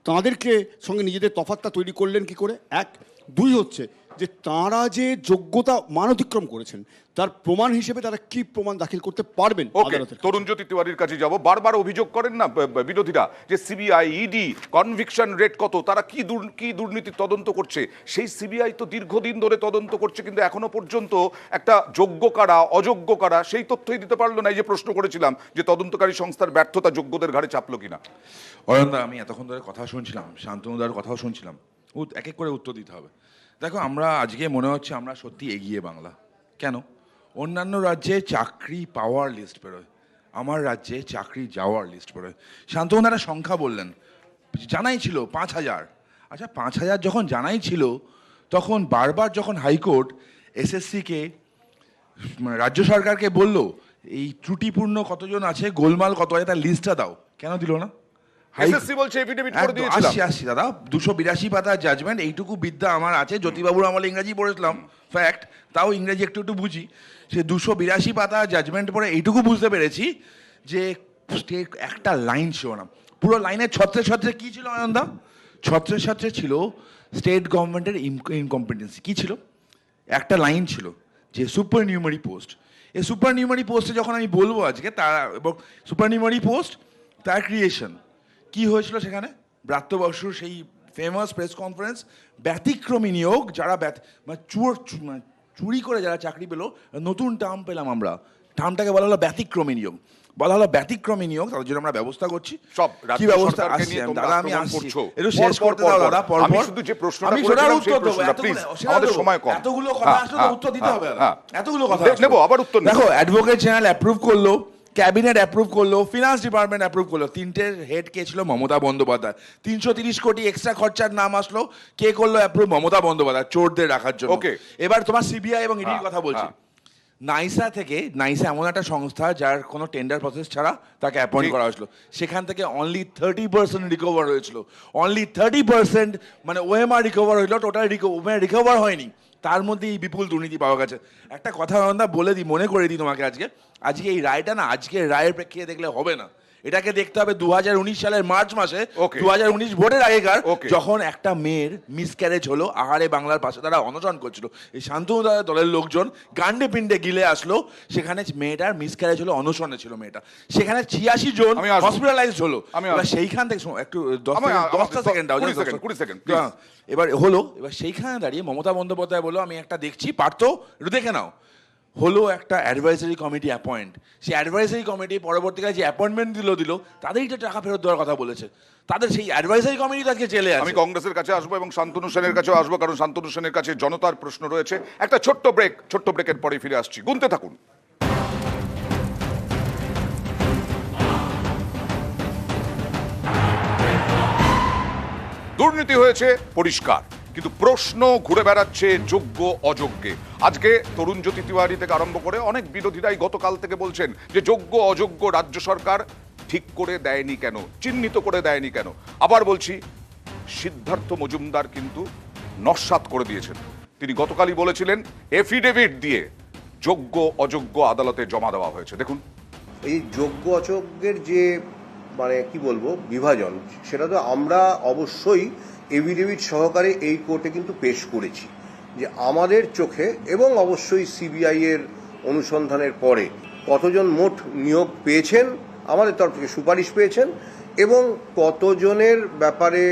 তাদেরকে সঙ্গে নিজেদের তফাৎটা তৈরি করলেন কি করে, এক। দুই হচ্ছে যে তাঁরা যে যোগ্যতা মান অতিক্রম করেছেন তার প্রমাণ হিসেবে তারা কি প্রমাণ দাখিল করতে পারবেন আদালতে। তরুণজ্যোতি তিওয়ারির কাছে যাব। বারবার অভিযোগ করেন না বিরোধীরা যে সিবিআই, ইডি কনভিকশন রেট কত, তারা কি দুর্নীতি তদন্ত করছে। সেই সিবিআই তো দীর্ঘদিন ধরে তদন্ত করছে, কিন্তু এখনো পর্যন্ত একটা যোগ্য কারা অযোগ্য কারা সেই তথ্যই দিতে পারলো না। এই যে প্রশ্ন করেছিলাম যে তদন্তকারী সংস্থার ব্যর্থতা যোগ্যদের ঘাড়ে চাপলো কিনা। অয়নদা, আমি এতক্ষণ ধরে কথা শুনছিলাম, শান্তনুদার কথাও শুনছিলাম, এক এক করে উত্তর দিতে হবে। দেখো, আমরা আজকে মনে হচ্ছে আমরা সত্যি এগিয়ে বাংলা। কেন? অন্যান্য রাজ্যে চাকরি পাওয়ার লিস্ট বেরোয়, আমার রাজ্যে চাকরি যাওয়ার লিস্ট বেরোয়। শান্তনুদারা সংখ্যা বললেন, জানাই ছিল 5000। আচ্ছা, 5000 যখন জানাই ছিল তখন বারবার যখন হাইকোর্ট এসএসসিকে রাজ্য সরকারকে বলল এই ত্রুটিপূর্ণ কতজন আছে, গোলমাল কত আছে, তার লিস্টটা দাও, কেন দিল না? এসএসসি বলছে এফিডেভিট করে দিয়েছিলাম। আসছি দাদা, 282 পাতার জাজমেন্ট, এইটুকু বিদ্যা আমার আছে। জ্যোতিবাবুর আমলে ইংরেজি পড়েছিলাম, ফ্যাক্ট, তাও ইংরেজি একটু একটু বুঝি। সে 282 পাতা জাজমেন্ট পড়ে এইটুকু বুঝতে পেরেছি যে স্টেট একটা লাইন ছিল না, পুরো লাইনের ছত্রে ছত্রে কী ছিল অয়নদা? ছত্রে ছত্রে ছিল স্টেট গভর্নমেন্টের ইনকম্পিটেন্সি। কী ছিল? একটা লাইন ছিল যে সুপার নিউমারি পোস্ট। এই সুপার নিউমারি পোস্টে যখন আমি বলবো আজকে তারা, এবং সুপার নিউমারি পোস্ট তার ক্রিয়েশন কি হয়েছিল সেখানে, ব্রাত্য বসুর সেই ফেমাস প্রেস কনফারেন্স, ব্যতিক্রমী নিয়োগ, যারা চুরি করে যারা চাকরি পেলো, নতুন টার্ম পেলাম আমরা, টার্মটাকে বলা হলো ব্যতিক্রমী নিয়োগ। বলা হলো ব্যতিক্রমী নিয়োগ, তার জন্য আমরা ব্যবস্থা করছি। সব কি ব্যবস্থা? দাদা আমি আসছি, একটু শেষ করতে দাও দাদা। আমি শুধু যে প্রশ্নটা আমি সেটার উত্তর দেবো, আমাদের সময় কম, এতগুলো কথা আসলে তো উত্তর দিতে হবে, এতগুলো কথা নেবো, আবার উত্তর দেখো। অ্যাডভোকেট জেনারেল অ্যাপ্রুভ করলো, ক্যাবিনেট অ্যাপ্রুভ করলো, ফিনান্স ডিপার্টমেন্ট অ্যাপ্রুভ করলো। তিনটের হেড কে ছিল? মমতা বন্দ্যোপাধ্যায়। 330 কোটি এক্সট্রা খরচার নাম আসলো, কে করলো অ্যাপ্রুভ? মমতা বন্দ্যোপাধ্যায়, চোরদের রাখার জন্য। এবার তোমার সিবিআই এবং ইডির কথা বলছি। নাইসা থেকে, নাইসা এমন একটা সংস্থা যার কোনো টেন্ডার প্রসেস ছাড়া তাকে অ্যাপয়েন্ট করা হয়েছিল, সেখান থেকে অনলি 30% রিকভার হয়েছিল। অনলি 30%, মানে ওএমআর রিকভার হয়েছিল, টোটাল রিকভার হয়নি। তার মধ্যে এই বিপুল দুর্নীতি পাওয়া গেছে। একটা কথা আমরা বলে দিই, মনে করে দিই তোমাকে, আজকে এই রায়টা না, আজকের রায়ের প্রেক্ষিতে দেখলে হবে না, এটাকে দেখতে হবে 2019 সালের মার্চ মাসে, 2019 ভোটের আগেকার, যখন একটা মেয়ের মিসক্যারেজ হলো, আহারে বাংলার পাশে তারা অনশন করছিল, এই শান্তনু দলের লোকজন গান্ডে পিন্ডে গিলে আসলো, সেখানে মেয়েটার মিসক্যারেজ হলো, অনশনে ছিল মেয়েটা, সেখানে 86 জন হসপিটালাইজড হলো। সেইখান থেকে একটু 10 সেকেন্ড, এবার হলো, এবার সেইখানে দাঁড়িয়ে মমতা বন্দ্যোপাধ্যায় বললো আমি একটা দেখছি, পারতো একটু দেখে নাও। হলো একটা অ্যাডভাইজারি কমিটি অ্যাপয়েন্ট, সেই অ্যাডভাইজারি কমিটি পরবর্তীকালে যে অ্যাপয়েন্টমেন্ট দিল তাদেরই তো টাকা ফেরত দেওয়ার কথা বলেছে, তাদের সেই অ্যাডভাইজারি কমিটি তাকে জেলে আছে। আমি কংগ্রেসের কাছে আসবো এবং শান্তনু সেনের কাছেও আসবো, কারণ শান্তনু সেনের কাছে জনতার প্রশ্ন রয়েছে। একটা ছোট্ট ব্রেকের পরে ফিরে আসছি, গুনতে থাকুন। দুর্নীতি হয়েছে পরিষ্কার, কিন্তু প্রশ্ন ঘুরে বেড়াচ্ছে যোগ্য অযোগ্যে। আজকে তরুণজ্যোতি তিওয়ারি থেকে আরম্ভ করে অনেক বিরোধীরাই গতকাল থেকে বলছেন যে যোগ্য অযোগ্য রাজ্য সরকার ঠিক করে দেয়নি কেন, চিহ্নিত করে দেয়নি কেন? আবার বলছি, সিদ্ধার্থ মজুমদার কিন্তু নস্যাৎ করে দিয়েছেন। তিনি গতকালই বলেছিলেন এফিডেভিট দিয়ে যোগ্য অযোগ্য আদালতে জমা দেওয়া হয়েছে। দেখুন, এই যোগ্য অযোগ্যের যে মানে কি বলবো বিভাজন, সেটা তো আমরা অবশ্যই এফিডেভিট সহকারে এই কোর্টে কিন্তু পেশ করেছি যে আমাদের চোখে, এবং অবশ্যই সিবিআই এর অনুসন্ধানের পরে কতজন মোট নিয়োগ পেয়েছেন, আমাদের তরফ থেকে সুপারিশ পেয়েছেন, এবং কতজনের ব্যাপারে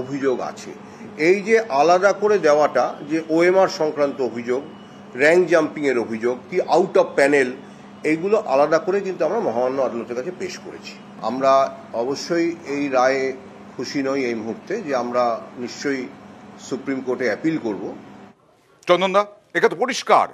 অভিযোগ আছে। এই যে আলাদা করে দেওয়াটা, যে ওএমআর সংক্রান্ত অভিযোগ, র্যাঙ্ক জাম্পিংয়ের অভিযোগ, কি আউট অফ প্যানেল, এইগুলো আলাদা করে কিন্তু আমরা মহামান্য আদালতের কাছে পেশ করেছি। আমরা অবশ্যই এই রায়ে খুশি নই এই মুহূর্তে, যে আমরা নিশ্চয়ই সুপ্রিম কোর্টে অ্যাপিল করব। চন্দনদা, এটা তো পরিষ্কার।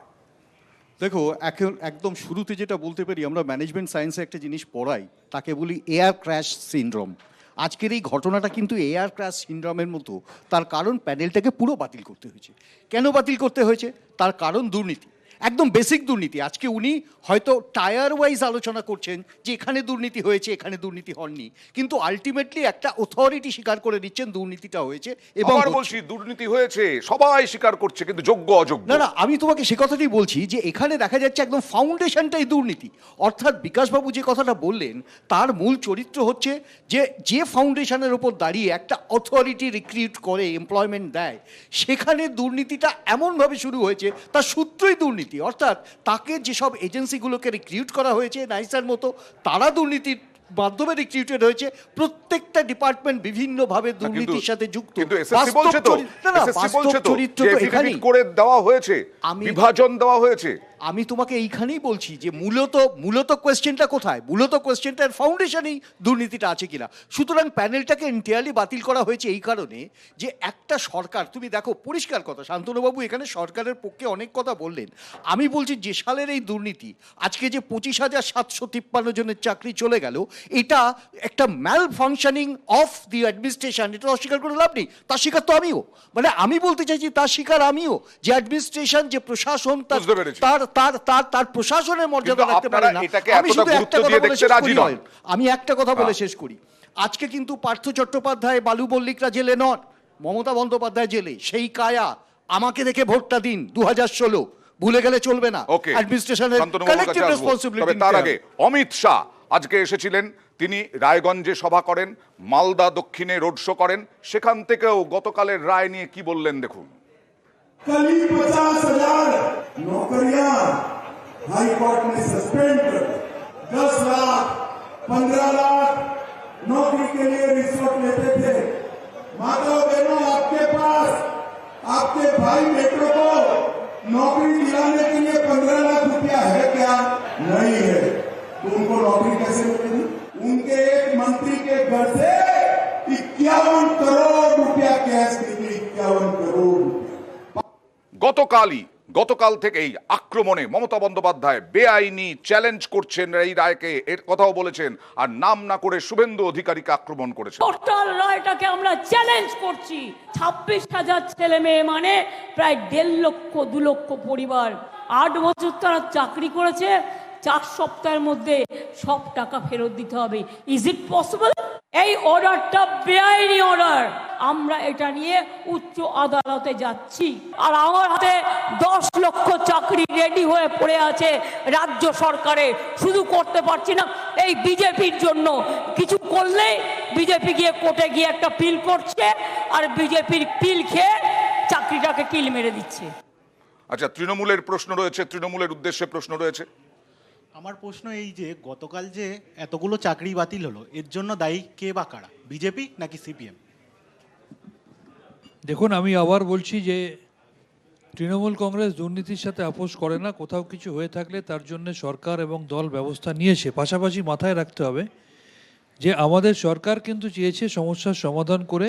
দেখো, এখন একদম শুরুতে যেটা বলতে পারি, আমরা ম্যানেজমেন্ট সায়েন্সে একটা জিনিস পড়াই, তাকে বলি এয়ার ক্র্যাশ সিনড্রোম। আজকের এই ঘটনাটা কিন্তু এয়ার ক্র্যাশ সিনড্রোমের মতো। তার কারণ প্যানেলটাকে পুরো বাতিল করতে হয়েছে। কেন বাতিল করতে হয়েছে? তার কারণ দুর্নীতি, একদম বেসিক দুর্নীতি। আজকে উনি হয়তো টায়ার ওয়াইজ আলোচনা করছেন যে এখানে দুর্নীতি হয়েছে, এখানে দুর্নীতি হয়নি, কিন্তু আলটিমেটলি একটা অথরিটি স্বীকার করে নিচ্ছেন দুর্নীতিটা হয়েছে। এবং বলছি দুর্নীতি হয়েছে, সবাই স্বীকার করছে, কিন্তু যোগ্য অযোগ্য না। আমি তোমাকে সে কথাটাই বলছি যে এখানে দেখা যাচ্ছে একদম ফাউন্ডেশনটাই দুর্নীতি। অর্থাৎ বিকাশবাবু যে কথাটা বললেন, তার মূল চরিত্র হচ্ছে যে ফাউন্ডেশনের ওপর দাঁড়িয়ে একটা অথরিটি রিক্রুট করে এমপ্লয়মেন্ট দেয়, সেখানে দুর্নীতিটা এমনভাবে শুরু হয়েছে, তার সূত্রই দুর্নীতি। অর্থাৎ তাকে যেসব এজেন্সিগুলোকে রিক্রুট করা হয়েছে নাইসার মতো, তারা দুর্নীতির মাধ্যমে রিক্রুটেড হয়েছে। প্রত্যেকটা ডিপার্টমেন্ট বিভিন্নভাবে দুর্নীতির সাথে যুক্ত। চরিত্র এখানেই করে দেওয়া হয়েছে, বিভাজন দেওয়া হয়েছে। আমি তোমাকে এইখানেই বলছি যে মূলত কোয়েশ্চেনটা কোথায়? মূলত কোয়েশ্চেনটার ফাউন্ডেশনেই দুর্নীতিটা আছে কিনা। সুতরাং প্যানেলটাকে এন্টায়ারলি বাতিল করা হয়েছে এই কারণে যে একটা সরকার, তুমি দেখো পরিষ্কার কথা, শান্তনুবাবু এখানে সরকারের পক্ষে অনেক কথা বললেন। আমি বলছি যে সালের এই দুর্নীতি, আজকে যে 25,753 জনের চাকরি চলে গেল, এটা একটা ম্যাল ফাংশনিং অফ দি অ্যাডমিনিস্ট্রেশন। এটা অস্বীকার করে লাভ নেই, তার শিকার তো আমিও। মানে আমি বলতে চাইছি তার শিকার আমিও, যে অ্যাডমিনিস্ট্রেশন, যে প্রশাসন, তার প্রশাসনের মর্যাদা রাখতে পারে না। আমি শুধু একটা কথা বলে শেষ করি, আমি একটা কথা বলে শেষ করি। আজকে কিন্তু পার্থ চট্টোপাধ্যায়, বালু মল্লিকরা জেলে নন, মমতা বন্দ্যোপাধ্যায় জেলে। সেই কায়া আমাকে দেখে ভোটটা দিন 2016, ভুলে গেলে চলবে না। অ্যাডমিনিস্ট্রেশনের কালেক্টিভ রেসপন্সিবিলিটি। তার আগে অমিত শাহ আজকে এসেছিলেন, তিনি রায়গঞ্জে সভা করেন, মালদা দক্ষিণে রোড শো করেন। সেখান থেকেও গতকালের রায় নিয়ে কি বললেন দেখুন। कल ही 50,000 नौकरियां हाई कोर्ट ने सस्पेंड कर, 10 लाख 15 लाख नौकरी के लिए रिश्वत लेते थे। माताओं बहनों, आपके पास आपके भाई बेटों को नौकरी दिलाने के लिए 15 लाख रुपया है क्या? नहीं है। तो उनको नौकरी कैसे मिलेगी? उनके एक मंत्री के घर से 51 करोड़ रुपया कैश निकली, 51 करोड़। গতকাল থেকেই আক্রমণে মমতা বন্দ্যোপাধ্যায় বেআইনি চ্যালেঞ্জ করছেন এই রায়কে, এর কথাও বলেছেন, আর নাম না করে শুভেন্দু অধিকারীকে আক্রমণ করেছেন। টোটাল রায়টাকে আমরা চ্যালেঞ্জ করছি। 26,000 ছেলে মেয়ে, মানে প্রায় 1.5 লক্ষ 2 লক্ষ পরিবার, 8 বছর তারা চাকরি করেছে, 4 সপ্তাহের মধ্যে সব টাকা ফেরত দিতে হবে। Is it possible? এই অর্ডারটা বেআইনি অর্ডার। আমরা এটা নিয়ে উচ্চ আদালতে যাচ্ছি, আর আমার হাতে 10 লক্ষ চাকরি রেডি হয়ে পড়ে আছে রাজ্য সরকারে। শুধু করতে পারছি না এই বিজেপির জন্য। কিছু করলে বিজেপি গিয়ে কোর্টে গিয়ে একটা পিল করছে, আর বিজেপির পিল খেয়ে চাকরিটাকে কিল মেরে দিচ্ছে। আচ্ছা, তৃণমূলের প্রশ্ন রয়েছে, তৃণমূলের উদ্দেশ্যে প্রশ্ন রয়েছে। আমার প্রশ্ন এই যে গতকাল যে এতগুলো চাকরি বাতিল হলো, এর জন্য দায়ী কে বা কারা? বিজেপি নাকি সিপিএম? দেখুন, আমি আবার বলছি যে তৃণমূল কংগ্রেস দুর্নীতির সাথে আপোষ করে না। কোথাও কিছু হয়ে থাকলে তার জন্য সরকার এবং দল ব্যবস্থা নিয়েছে। পাশাপাশি মাথায় রাখতে হবে যে আমাদের সরকার কিন্তু চেয়েছে সমস্যার সমাধান করে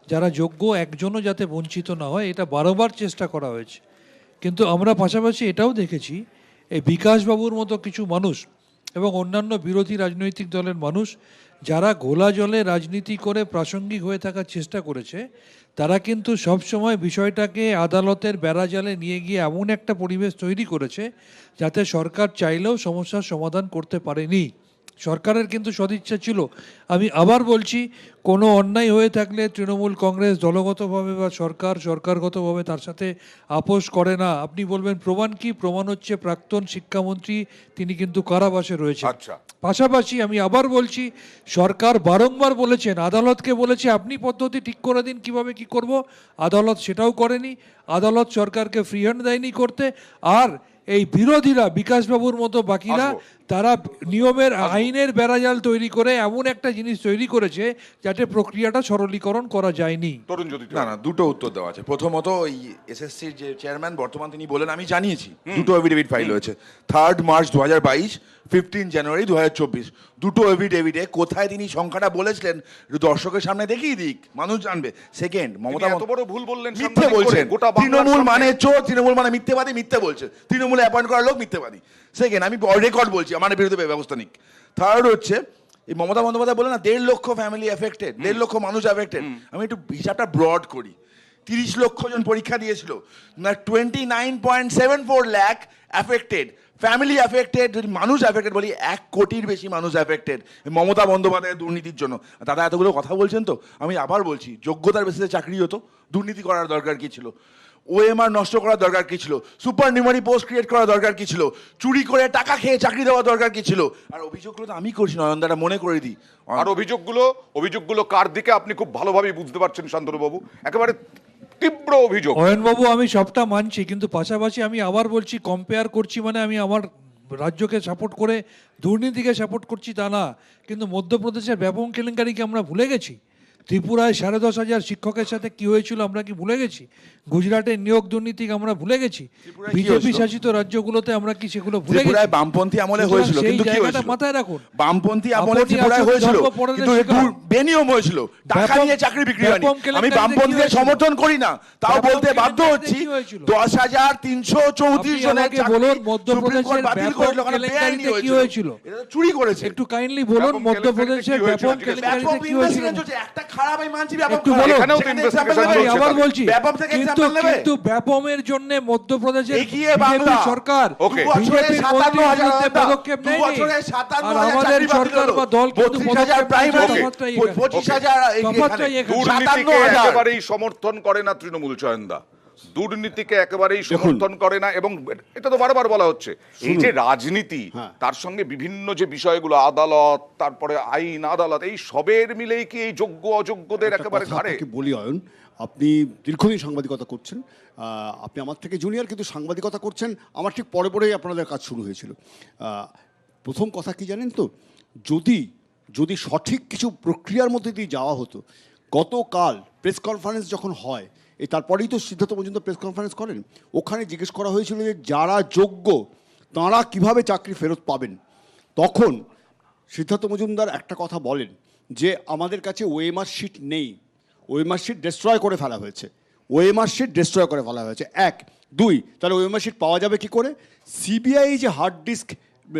যারা যোগ্য, একজনও যাতে বঞ্চিত না হয়, এটা বারবার চেষ্টা করা হয়েছে। কিন্তু আমরা পাশাপাশি এটাও দেখেছি, এই বিকাশবাবুর মতো কিছু মানুষ এবং অন্যান্য বিরোধী রাজনৈতিক দলের মানুষ যারা ঘোলা জলে রাজনীতি করে প্রাসঙ্গিক হয়ে থাকার চেষ্টা করেছে, তারা কিন্তু সবসময় বিষয়টাকে আদালতের বেড়াজালে নিয়ে গিয়ে এমন একটা পরিবেশ তৈরি করেছে যাতে সরকার চাইলেও সমস্যার সমাধান করতে পারেনি। সরকারের কিন্তু সদিচ্ছা ছিল। আমি আবার বলছি, কোনো অন্যায় হয়ে থাকলে তৃণমূল কংগ্রেস দলগতভাবে বা সরকারগতভাবে তার সাথে আপোষ করে না। আপনি বলবেন প্রমাণ কি? প্রমাণ হচ্ছে প্রাক্তন শিক্ষামন্ত্রী তিনি কিন্তু কারাবাসে রয়েছে। পাশাপাশি আমি আবার বলছি, সরকার বারংবার বলেছেন, আদালতকে বলেছে আপনি পদ্ধতি ঠিক করে দিন কিভাবে কি করব, আদালত সেটাও করেনি। আদালত সরকারকে ফ্রি হ্যান্ড দেয়নি করতে। আর এই বিরোধীরা, বিকাশবাবুর মতো বাকিরা, তারা নিয়মের আইনের বেড়াজাল তৈরি করে এমন একটা জিনিস তৈরি করেছে যাতে প্রক্রিয়াটা সরলীকরণ করা যায়নি। না না, দুটো উত্তর দেওয়া আছে। প্রথমত, এই এসএসসির যে চেয়ারম্যান বর্তমান তিনি বলেন আমি জানিয়েছি, দুটো এফিডেভিট ফাইল হয়েছে, 3 মার্চ 2022, 15 জানুয়ারি 2024। দুটো এফিডেভিটে কোথায় তিনি সংখ্যাটা বলেছিলেন দর্শকের সামনে দেখিয়ে দিক, মানুষ জানবে। সেকেন্ড, মমতা এত বড় ভুল বললেন, মিথ্যে বলছেন। তৃণমূল মানে চোর, তৃণমূল মানে মিথ্যেবাদী, মিথ্যে বলছে। তৃণমূলে অ্যাপয়েন্ট করা লোক মিথ্যেবাদী। সেকেন্ড, আমি রেকর্ড বলছি, আমার বিরুদ্ধে ব্যবস্থা নিক। থার্ড হচ্ছে, এই মমতা বন্দ্যোপাধ্যায় বলে না 1.5 লক্ষ ফ্যামিলি এফেক্টেড, 1.5 লক্ষ মানুষ এফেক্টেড। আমি একটু হিসাবটা ব্রড করি। 30 লক্ষ জন পরীক্ষা দিয়েছিল, 29.74 লাখ এফেক্টেড, ফ্যামিলি এফেক্টেড। যদি মানুষ এফেক্টেড বলি, 1 কোটির বেশি মানুষ এফেক্টেড মমতা বন্দ্যোপাধ্যায়ের দুর্নীতির জন্য। দাদা এতগুলো কথা বলছেন তো, আমি আবার বলছি, যোগ্যতার বেসিসে চাকরি হতো, দুর্নীতি করার দরকার কি ছিল? ওএমআর নষ্ট করার দরকার কি ছিল? সুপার নিউমারি পোস্ট ক্রিয়েট করার দরকার কি ছিল? চুরি করে টাকা খেয়ে চাকরি দেওয়ার দরকার কি ছিল? আর অভিযোগগুলো তো আমি করছি, নয়নদাটা মনে করে দিই। আর অভিযোগগুলো কার দিকে আপনি খুব ভালোভাবে বুঝতে পারছেন শান্তনুবাবু, একেবারে তীব্র অভিযোগ। অয়নবাবু, আমি সবটা মানছি, কিন্তু পাশাপাশি আমি আবার বলছি, কম্পেয়ার করছি মানে আমি আমার রাজ্যকে সাপোর্ট করে দুর্নীতিকে সাপোর্ট করছি তা না। কিন্তু মধ্যপ্রদেশের ব্যাপক কেলেঙ্কারিকে আমরা ভুলে গেছি। ত্রিপুরায় 10,500 শিক্ষকের সাথে কি হয়েছিল আমরা কি ভুলে গেছি? গুজরাটের নিয়োগ দুর্নীতিকে আমরা ভুলে গেছি। বিজেপি শাসিত রাজ্যগুলোতে আমরা কি সেগুলো ভুলে গেছি? বামপন্থী আমলে হয়েছিল, কিন্তু কি হয়েছিল? মাথায় রাখুন, বামপন্থী আমলে ত্রিপুরায় হয়েছিল, কিন্তু বেনিয়ম হয়েছিল, টাকা নিয়ে চাকরি বিক্রি হয়নি। আমি বামপন্থীদের সমর্থন করি না, তাও বলতে বাধ্য হচ্ছি। 10,334 জনের চাকরি সুপ্রিম কোর্ট বাতিল করেছিল, কারণ বেআইনি হয়েছিল, এটা চুরি করেছে। একটু কাইন্ডলি বলুন মধ্যপ্রদেশের ব্যাপক কেলেঙ্কারিতে কি হয়েছিল? একটা খারাপ, আমি মানছি ব্যাপক, একটু বলুন। আমি আবার বলছি, কিন্তু ব্যাপমের জন্য মধ্যপ্রদেশের বিজেপি সরকার বিজেপির মন্ত্রীর বিরুদ্ধে পদক্ষেপ নেয়নি, আর আমাদের সরকার বা দল কিন্তু দুর্নীতিকে একেবারেই সমর্থন করে না তৃণমূল। চয়নদা, দুর্নীতিকে একেবারেই সমর্থন করে না, এবং এটা তো বারবার বলা হচ্ছে। এই যে রাজনীতি, তার সঙ্গে বিভিন্ন যে বিষয়গুলো, আদালত, তারপরে আইন, আদালত, এই সবের মিলেই কি এই যোগ্য অযোগ্যদের একেবারে ঘাড়ে? বলি অয়ন, আপনি দীর্ঘদিন সাংবাদিকতা করছেন, আপনি আমার থেকে জুনিয়র, কিন্তু সাংবাদিকতা করছেন আমার ঠিক পরে পরেই আপনাদের কাজ শুরু হয়েছিল। প্রথম কথা কি জানেন তো, যদি সঠিক কিছু প্রক্রিয়ার মধ্যে দিয়ে যাওয়া হতো, গতকাল প্রেস কনফারেন্স যখন হয়, তারপরেই তো সিদ্ধার্থ মজুমদার প্রেস কনফারেন্স করেন, ওখানে জিজ্ঞেস করা হয়েছিল যে যারা যোগ্য তাঁরা কিভাবে চাকরি ফেরত পাবেন। তখন সিদ্ধার্থ মজুমদার একটা কথা বলেন যে আমাদের কাছে ওএমআর শিট নেই, ওএমআর শিট ডিস্ট্রয় করে ফেলা হয়েছে, ওএমআর শিট ডিস্ট্রয় করে ফেলা হয়েছে। 1, 2, তাহলে ওএমআর শিট পাওয়া যাবে কি করে? সিবিআই যে হার্ড ডিস্ক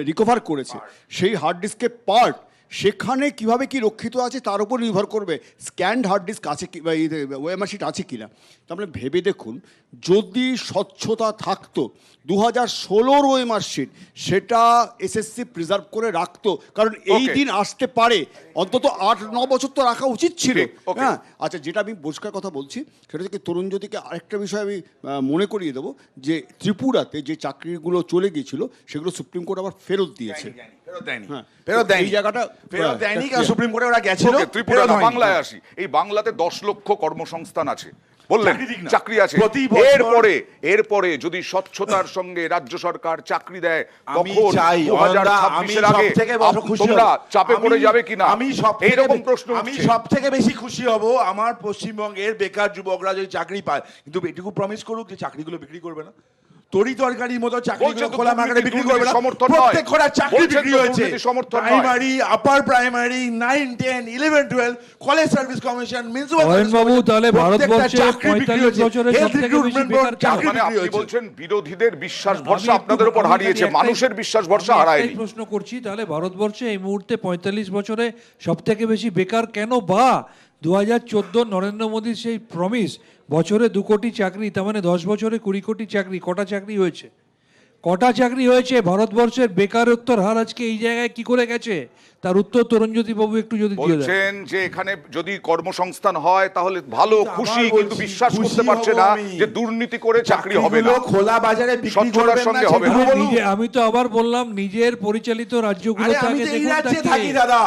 রিকভার করেছে, সেই হার্ড ডিস্কের পার্ট সেখানে কিভাবে কি রক্ষিত আছে তার উপর নির্ভর করবে স্ক্যান্ড হার্ড ডিস্ক আছে কি বা ওএমআর শিট আছে কিনা। তাহলে ভেবে দেখুন, যদি স্বচ্ছতা থাকতো, 2016 ওএমআর শিট সেটা এসএসসি প্রিজার্ভ করে রাখতো, কারণ এই দিন আসতে পারে, অন্তত 8-9 বছর তো রাখা উচিত ছিল। হ্যাঁ, আচ্ছা, যেটা আমি পরিষ্কার কথা বলছি সেটা থেকে তরুণ জ্যোতিকে আরেকটা বিষয় আমি মনে করিয়ে দেবো, যে ত্রিপুরাতে যে চাকরিগুলো চলে গিয়েছিল সেগুলো সুপ্রিম কোর্ট আবার ফেরত দিয়েছে। বাংলায় আসি, এই বাংলাতে 10 লক্ষ কর্মসংস্থান আছে বললেন, চাকরি আছে। এরপরে যদি স্বচ্ছতার সঙ্গে রাজ্য সরকার চাকরি দেয়, তখন 2026-এর আগে তোমরা চাপে পড়ে যাবে কিনা, এইরকম প্রশ্ন। আমি সব থেকে বেশি খুশি হব আমার পশ্চিমবঙ্গের বেকার যুবকরা যদি চাকরি পায়, কিন্তু এটুকু প্রমিস করুক যে চাকরিগুলো বিক্রি করবে না, তরি তরকারির মতো চাকরিগুলো খোলা মার্কেটে বিক্রি করবে না। প্রত্যেক ঘোড়া চাকরি বিক্রি হয়েছে, primary, upper primary, 9, 10, 11, 12, college service commission, municipal বাবু, তাহলে ভারতবর্ষে 45 বছরের সবথেকে বেশি বেকার চাকরি মানে আপনি বলছেন বিরোধীদের বিশ্বাস ভরসা আপনাদের উপর হারিয়েছে, মানুষের বিশ্বাস ভরসা হারায়নি। প্রশ্ন করছি, তাহলে ভারতবর্ষে এই মুহূর্তে 45 বছরে সবথেকে বেশি বেকার কেন? বা 2014 নরেন্দ্র মোদীর সেই প্রমিস, বছরে 2 কোটি চাকরি, তার মানে 10 বছরে 20 কোটি চাকরি, কটা চাকরি হয়েছে? কটা চাকরি হয়েছে? ভারতবর্ষের বেকারত্বের হার আজকে এই জায়গায় কি করে গেছে, তার উত্তর তরুণজ্যোতি বাবু একটু যদি দিয়ে দেন। বলছেন যে এখানে যদি কর্মসংস্থান হয় তাহলে ভালো, খুশি, কিন্তু বিশ্বাস করতে পারছে না যে দুর্নীতি করে চাকরি হবে না, খোলা বাজারে বিক্রি স্বচ্ছতার করবেন না, সঙ্গে হবে না। আমি তো আবার বললাম নিজের পরিচালিত রাজ্যগুলোতে আমি আগে তো এই দেখুন রাজ্যে তাকিয়ে। থাকি দাদা,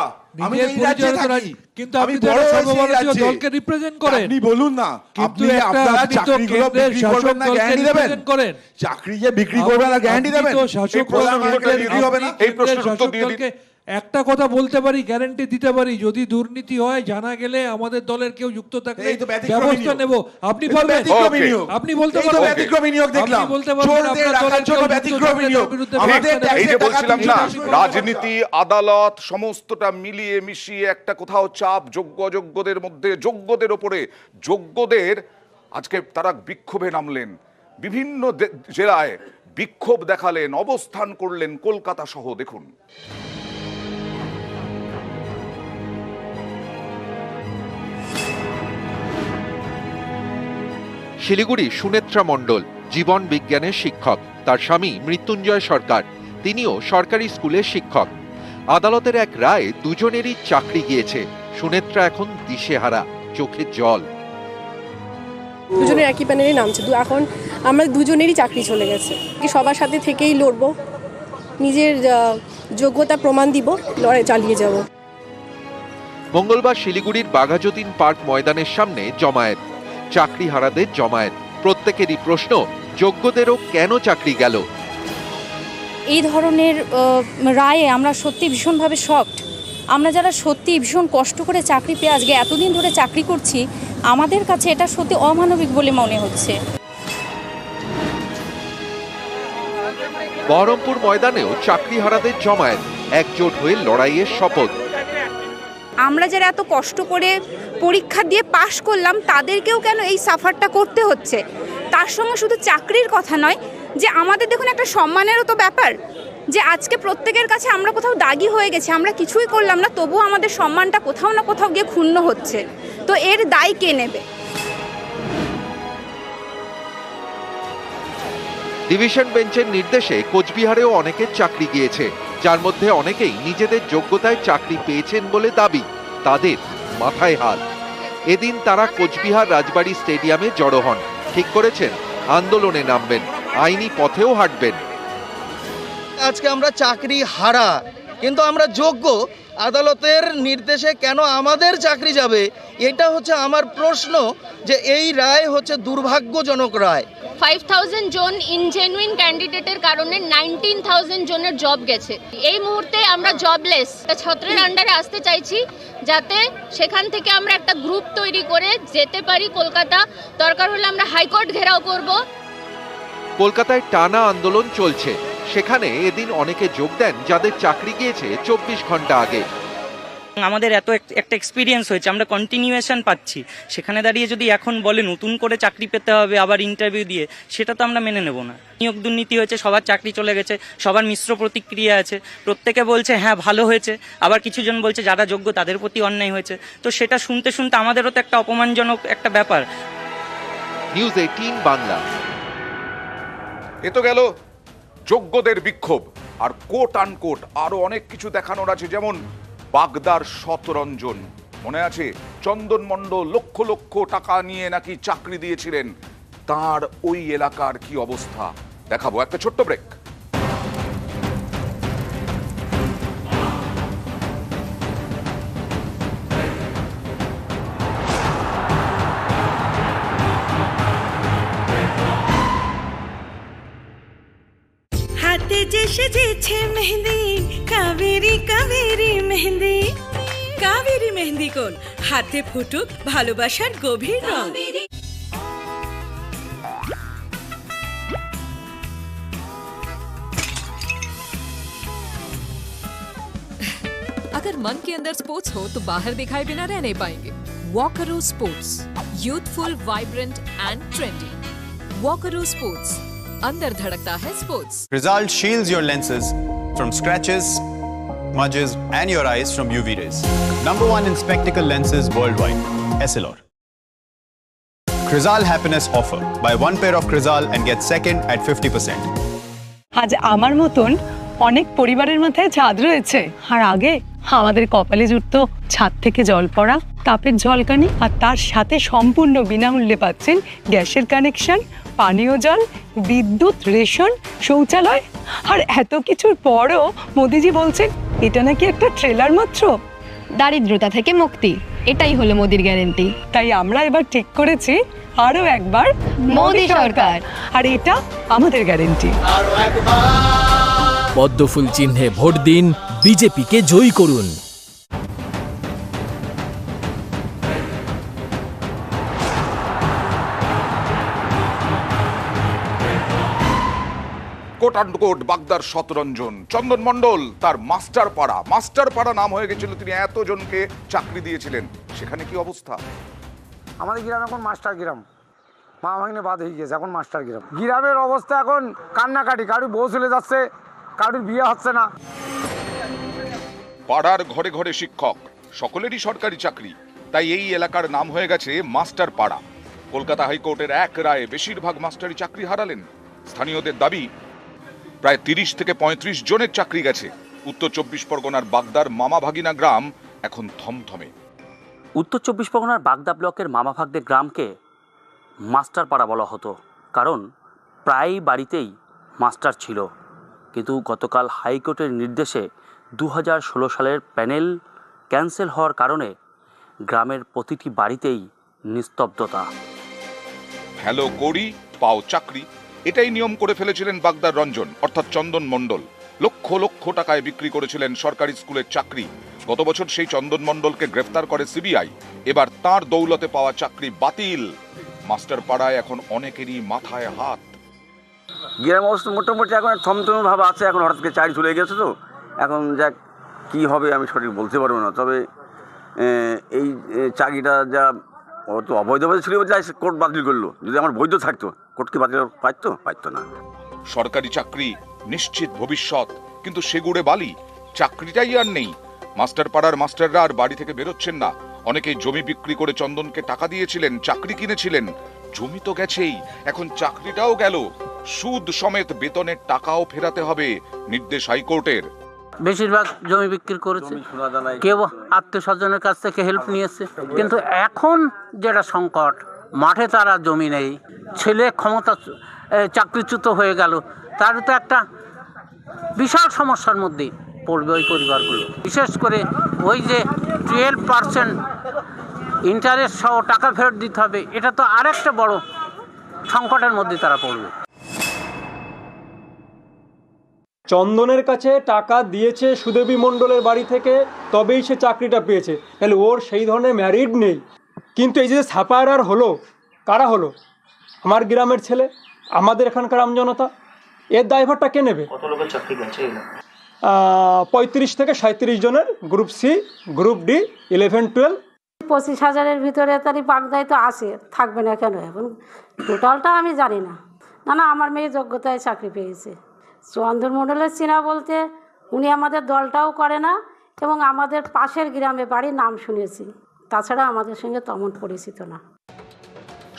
আমি নিজের এই রাজ্যে পরিচালিত থাকি। রাজ্য, কিন্তু আমি আপনি তো বড় একটা হয়েছি এই সর্বভারতীয় রাজ্যে। দলকে রিপ্রেজেন্ট করেন। আপনি বলুন না, কিন্তু আপনি আপনার আপনি তো চাকরিগুলো কেন্দ্রের বিক্রি শাসক করবেন না, দলকে গ্যারান্টি দেবেন? represent করেন। চাকরি যে বিক্রি করবেন না, গ্যারান্টি আপনি দেবেন? তো শাসক এই প্রধানমন্ত্রী দলের বিক্রি হবে না? আপনি এই প্রশ্নের কেন্দ্রের উত্তর শাসক দিয়ে দিন। দলকে একটা কথা বলতে পারি, গ্যারান্টি দিতে পারি, যদি দুর্নীতি হয় জানা গেলে আমাদের দলের কেউ যুক্ত থাকলে এই তো ব্যতিক্রমী ব্যবস্থা নিয়োগ। নেব। আপনি এই তো বলবেন, ব্যতিক্রমী নিয়োগ। আপনি বলতে এই তো পারবেন, ব্যতিক্রমী নিয়োগ দেখলাম। আপনি বলতে পারবেন চোরদের আপনার রাখার দলের জন্য কেউ যুক্ত ব্যতিক্রমী থাকলে নিয়োগ। তার বিরুদ্ধে আমাদের ব্যবস্থা এই যে নেব। বলছিলাম না, আপনি বলবেন। রাজনীতি, আদালত সমস্তটা মিলিয়ে মিশিয়ে একটা কোথাও চাপ যোগ্য অযোগ্যদের মধ্যে, যোগ্যদের ওপরে, যোগ্যদের আজকে তারা বিক্ষোভে নামলেন, বিভিন্ন জেলায় বিক্ষোভ দেখালেন, অবস্থান করলেন, কলকাতা সহ। দেখুন শিলিগুড়ি সুনেত্রা মণ্ডল জীবন বিজ্ঞানের শিক্ষক, তার স্বামী মৃত্যুঞ্জয় সরকার, তিনিও সরকারি স্কুলের শিক্ষক। আদালতের এক রায়ে দুজনেরই চাকরি গিয়েছে। সুনেত্রা এখন দিশেহারা, চোখে জল। দুজনের একই প্যানেলে নামছে, এখন আমরা দুজনেরই চাকরি চলে গেছে। সবার সাথে থেকেই লড়বো, নিজের যোগ্যতা প্রমাণ দিব, লড়াই চালিয়ে যাব। মঙ্গলবার শিলিগুড়ির বাঘাযতীন পার্ক ময়দানের সামনে জমায়েত, চাকরিহারাদের জমায়েত। প্রত্যেকেরই প্রশ্ন, যোগ্যদেরও কেন চাকরি গেল? এই ধরনের রায়ে আমরা সত্যি ভীষণভাবে শকড। আমরা যারা সত্যি ভীষণ কষ্ট করে চাকরি পেয়ে আজকে এতদিন ধরে চাকরি করছি, আমাদের কাছে এটা সত্যি অমানবিক বলে মনে হচ্ছে। বহরমপুর ময়দানেও চাকরিহারাদের জমায়েত, একজোট হয়ে লড়াইয়ের শপথ। আমরা যারা এত কষ্ট করে পরীক্ষা দিয়ে পাশ করলাম, তাদেরকেও কেন এই সাফারটা করতে হচ্ছে? তার সঙ্গে শুধু চাকরির কথা নয়, যে আমাদের দেখুন একটা সম্মানেরও তো ব্যাপার, যে আজকে প্রত্যেকের কাছে আমরা কোথাও দাগি হয়ে গেছি, আমরা কিছুই করলাম না, তবুও আমাদের সম্মানটা কোথাও না কোথাও গিয়ে ক্ষুণ্ণ হচ্ছে। তো এর দায় কে নেবে? ডিভিশন বেঞ্চের নির্দেশে কোচবিহারেও অনেকের চাকরি গিয়েছে, যার মধ্যে অনেকেই নিজেদের যোগ্যতায় চাকরি পেয়েছেন বলে দাবি। তাদের মাথায় হাত। এদিন তারা কোচবিহার রাজবাড়ী স্টেডিয়ামে জড়ো হন, ঠিক করেছেন আন্দোলনে নামবেন, আইনি পথেও হাঁটবেন। আজকে আমরা চাকরি হারা, কিন্তু আমরা যোগ্য। আদালতের নির্দেশে কেন আমাদের চাকরি যাবে, এটা হচ্ছে আমার প্রশ্ন। যে এই রায় হচ্ছে দুর্ভাগ্যজনক রায়। 5000 জন ইনজেনুইন ক্যান্ডিডেটের কারণে 19000 জনের জব গেছে। এই মুহূর্তে আমরা জবলেস। ছত্রের আন্ডারে আসতে চাইছি, যাতে সেখান থেকে আমরা একটা গ্রুপ তৈরি করে যেতে পারি কলকাতা। দরকার হলে আমরা হাইকোর্ট ঘেরাও করব। কলকাতায় টানা আন্দোলন চলছে, সেখানে এদিন অনেকে যোগ দেন যাদের চাকরি গিয়েছে 24 ঘন্টা আগে। আমাদের এত একটা এক্সপিরিয়েন্স হয়েছে, আমরা কন্টিনিউয়েশন পাচ্ছি, সেখানে দাঁড়িয়ে যদি এখন বলে নতুন করে চাকরি পেতে হবে আবার ইন্টারভিউ দিয়ে, সেটা তো আমরা মেনে নেব না। নিয়োগ দুর্নীতি হয়েছে, সবার চাকরি চলে গেছে, সবার মিশ্র প্রতিক্রিয়া আছে। প্রত্যেকে বলছে হ্যাঁ ভালো হয়েছে, আবার কিছুজন বলছে যারা যোগ্য তাদের প্রতি অন্যায় হয়েছে। তো সেটা শুনতে শুনতে আমাদেরও তো একটা অপমানজনক একটা ব্যাপার। নিউজ 18 বাংলা। এ তো গেল যোগ্যদের বিক্ষোভ, আর কোট আনকোট আরো অনেক কিছু দেখানোর আছে। যেমন বাগদার শতরঞ্জন, মনে আছে? চন্দন মণ্ডল লক্ষ লক্ষ টাকা নিয়ে নাকি চাকরি দিয়েছিলেন, তার ওই এলাকার কি অবস্থা দেখাবো। একটা ছোট্ট ব্রেক। হাতে যে সেজেছে মেহেন্দি, কাবেরি কাবেরি মেহেন্দি। কাবেরি মেহেন্দি কোন হাতে ফুটুক ভালোবাসার গভীর রং। अगर मन के अंदर स्पोर्ट्स हो तो बाहर दिखाए बिना रह नहीं पाएंगे। Walkaroo sports, youthful, vibrant and trendy. Walkaroo sports, अंदर धड़कता है sports. Crizal shields your lenses from scratches, smudges and your eyes from UV rays. #1 in spectacle lenses worldwide. Essilor. Crizal happiness offer. Buy one pair of Crizal and get second at 50%. আজ আমার মতন অনেক পরিবারের মাথায় ছাদ রয়েছে, আর আগে আমাদের কপালে জুটতো ছাদ থেকে জল পড়া, তাপের ঝলকানি, আর তার সাথে সম্পূর্ণ বিনামূল্যে পাচ্ছেন গ্যাসের কানেকশন, পানীয় জল, বিদ্যুৎ, রেশন, শৌচালয়। আর এত কিছুর পরও মোদিজি বলছেন এটা নাকি একটা ট্রেলার মাত্র। দারিদ্রতা থেকে মুক্তি, এটাই হলো মোদির গ্যারেন্টি। তাই আমরা এবার ঠিক করেছি আরো একবার মোদি সরকার, আর এটা আমাদের গ্যারেন্টি। পদ্মফুল চিহ্নে ভোট দিন, বিজেপিকে জয়ী করুন। কোট অ্যান্ড কোট বাগদার শতরঞ্জন চন্দন মণ্ডল তার মাস্টারপাড়া নাম হয়ে গেছিল। তিনি এতজনকে চাকরি দিয়েছিলেন, সেখানে কি অবস্থা? আমাদের গ্রাম এখন মাস্টার গ্রাম, মা ভাগ্নে বাদ হয়ে গেছে, এখন মাস্টার গ্রাম। গ্রামের অবস্থা এখন কান্নাকাটি, কারুর বউ চলে যাচ্ছে, কারুর বিয়ে হচ্ছে না। পাড়ার ঘরে ঘরে শিক্ষক, সকলেরই সরকারি চাকরি, তাই এই এলাকার নাম হয়ে গেছে মাস্টার পাড়া। কলকাতা হাইকোর্টের এক রায়ে বেশিরভাগ মাস্টারি চাকরি হারালেন। স্থানীয়দের দাবি প্রায় 30 থেকে 35 জনের চাকরি গেছে। উত্তর 24 পরগনার বাগদার মামা ভাগিনা গ্রাম এখন থমথমে। উত্তর 24 পরগনার বাগদা ব্লকের মামাভাগ্নে গ্রামকে মাস্টার পাড়া বলা হতো, কারণ প্রায় বাড়িতেই মাস্টার ছিল। কিন্তু গতকাল হাইকোর্টের নির্দেশে 2016 সালের প্যানেল ক্যান্সেল হওয়ার কারণে গ্রামের প্রতিটি বাড়িতেই নিস্তব্ধতা। হ্যালো করি পাও চাকরি, এটাই নিয়ম করে ফেলেছিলেন বাগদার রঞ্জন অর্থাৎ চন্দন মণ্ডল। লক্ষ লক্ষ টাকায় বিক্রি করেছিলেন সরকারি স্কুলের চাকরি। গত বছর সেই চন্দন মণ্ডলকে গ্রেফতার করে সিবিআই। এবার তার দৌলতে পাওয়া চাকরি বাতিল। মাস্টার পাড়ায় এখন অনেকেরই মাথায় হাত। গ্রাম অবস্থা মোটামুটি এখন থমথমে ভাব আছে। এখন হঠাৎ করে চাকরি চলে গেছে, তো এখন যাক কি হবে আমি সঠিক বলতে পারবো না। তবে এই চাকরিটা যা অত অবৈধভাবে ছিল, কোর্ট বাতিল করলো। যদি আমার বৈধ থাকতো, কোর্ট কি বাতিল পাইতো না। সরকারি চাকরি নিশ্চিত ভবিষ্যৎ, কিন্তু সেগুড়ে বালি, চাকরিটাই আর নেই। মাস্টার পাড়ার মাস্টাররা আর বাড়ি থেকে বেরোচ্ছেন না। অনেকেই জমি বিক্রি করে চন্দনকে টাকা দিয়েছিলেন, চাকরি কিনেছিলেন। জমি তো গেছেই, এখন চাকরিটাও গেল। সুদ সমেত বেতনের টাকাও ফেরাতে হবে, নির্দেশ হাইকোর্টের। বেশিরভাগ জমি বিক্রি করেছে, কেউ আত্মীয় স্বজনের কাছ থেকে হেল্প নিয়েছে। কিন্তু এখন যেটা সংকট, মাঠে তারা জমি নেই, ছেলে ক্ষমতা চাকরিচ্যুত হয়ে গেল, তার তো একটা বিশাল সমস্যার মধ্যে পড়বে ওই পরিবারগুলো। বিশেষ করে ওই যে 12% ইন্টারেস্ট সহ টাকা ফেরত দিতে হবে, এটা তো আরেকটা বড় সংকটের মধ্যে তারা পড়বে। চন্দনের কাছে টাকা দিয়েছে সুদেবী মণ্ডলের বাড়ি থেকে, তবেই সে চাকরিটা পেয়েছে। তাহলে ওর সেই ধরনের ম্যারিড নেই। কিন্তু এই যে ছাপায়ার হলো, কারা হলো? আমার গ্রামের ছেলে, আমাদের এখানকার আমজনতা। এর দায়ভারটা কে নেবে? 35 থেকে 37 জনের, গ্রুপ সি, গ্রুপ ডি, 11, 12। 25,000-এর ভিতরে তারই বাগদায় তো আছে, থাকবে না কেন? এখন টোটালটা আমি জানি না। না আমার মেয়ে যোগ্যতায় চাকরি পেয়েছে। চন্দন মণ্ডলের চেনা বলতে উনি আমাদের দলটাও করে না, এবং আমাদের পাশের গ্রামে বাড়ির নাম শুনেছি, তাছাড়া আমাদের সঙ্গে তেমন পরিচিত না।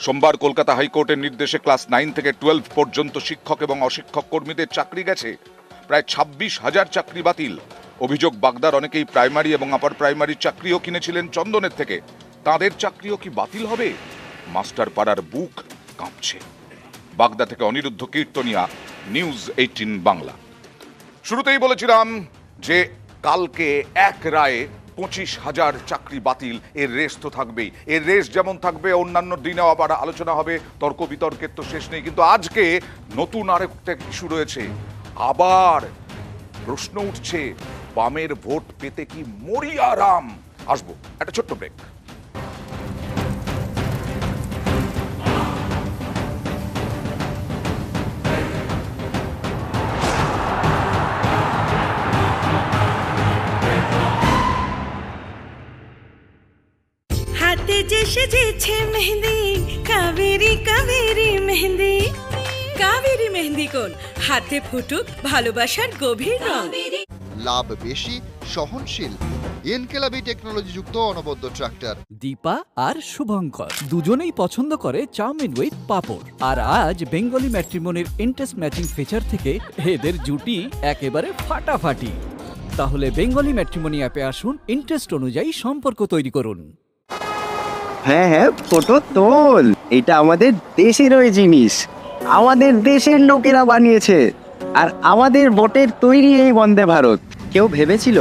সোমবার কলকাতা হাইকোর্টের নির্দেশে ক্লাস 9 থেকে 12 পর্যন্ত শিক্ষক এবং অশিক্ষক কর্মীদের চাকরি গেছে। প্রায় 26,000 চাকরি বাতিল। অভিযোগ, বাগদার অনেকেই প্রাইমারি এবং আপার প্রাইমারির চাকরিও কিনেছিলেন চন্দনের থেকে। তাদের চাকরিও কি বাতিল হবে? মাস্টার পাড়ার বুক কাঁপছে। বাগদা থেকে অনিরুদ্ধ কীর্তনিয়া, নিউজ 18 বাংলা। শুরুতেই বলেছিলাম যে কালকে এক রায়ে 25,000 চাকরি বাতিল। এর রেস তো থাকবেই। এর রেস যেমন থাকবে, অন্যান্য দিনেও আবার আলোচনা হবে, তর্ক বিতর্কের তো শেষ নেই। কিন্তু আজকে নতুন আরেকটা ইস্যু রয়েছে। আবার প্রশ্ন উঠছে, বামের ভোট পেতে কি মরিয়া রাম? আসবো একটা ছোট্ট ব্রেক। হাতে যে সেজেছে মেহেন্দি, কাবেরী কাবেরী মেহেন্দি। কাবেরী মেহেন্দি কোন হাতে ফুটুক ভালোবাসার গভীর রং। লাভ বেশি, সহনশীল। ইনকিলাবি টেকনোলজি যুক্ত অনবদ্য ট্রাক্টর। দীপা আর শুভঙ্কর দুজনেই পছন্দ করে চাউমিন উইথ পাপড়। আর আজ বেঙ্গলি ম্যাট্রিমনির ইন্টারেস্ট ম্যাচিং ফিচার থেকে এদের জুটি একেবারে ফাটাফাটি। তাহলে বেঙ্গলি ম্যাট্রিমনি অ্যাপে আসুন, ইন্টারেস্ট অনুযায়ী সম্পর্ক তৈরি করুন। হ্যাঁ হ্যাঁ, ফটো তোল। এটা আমাদের দেশেরই জিনিস, আমাদের দেশের লোকেরা বানিয়েছে। আর আমাদের বোটের তৈরি এই বন্দে ভারত। কেউ ভেবেছিল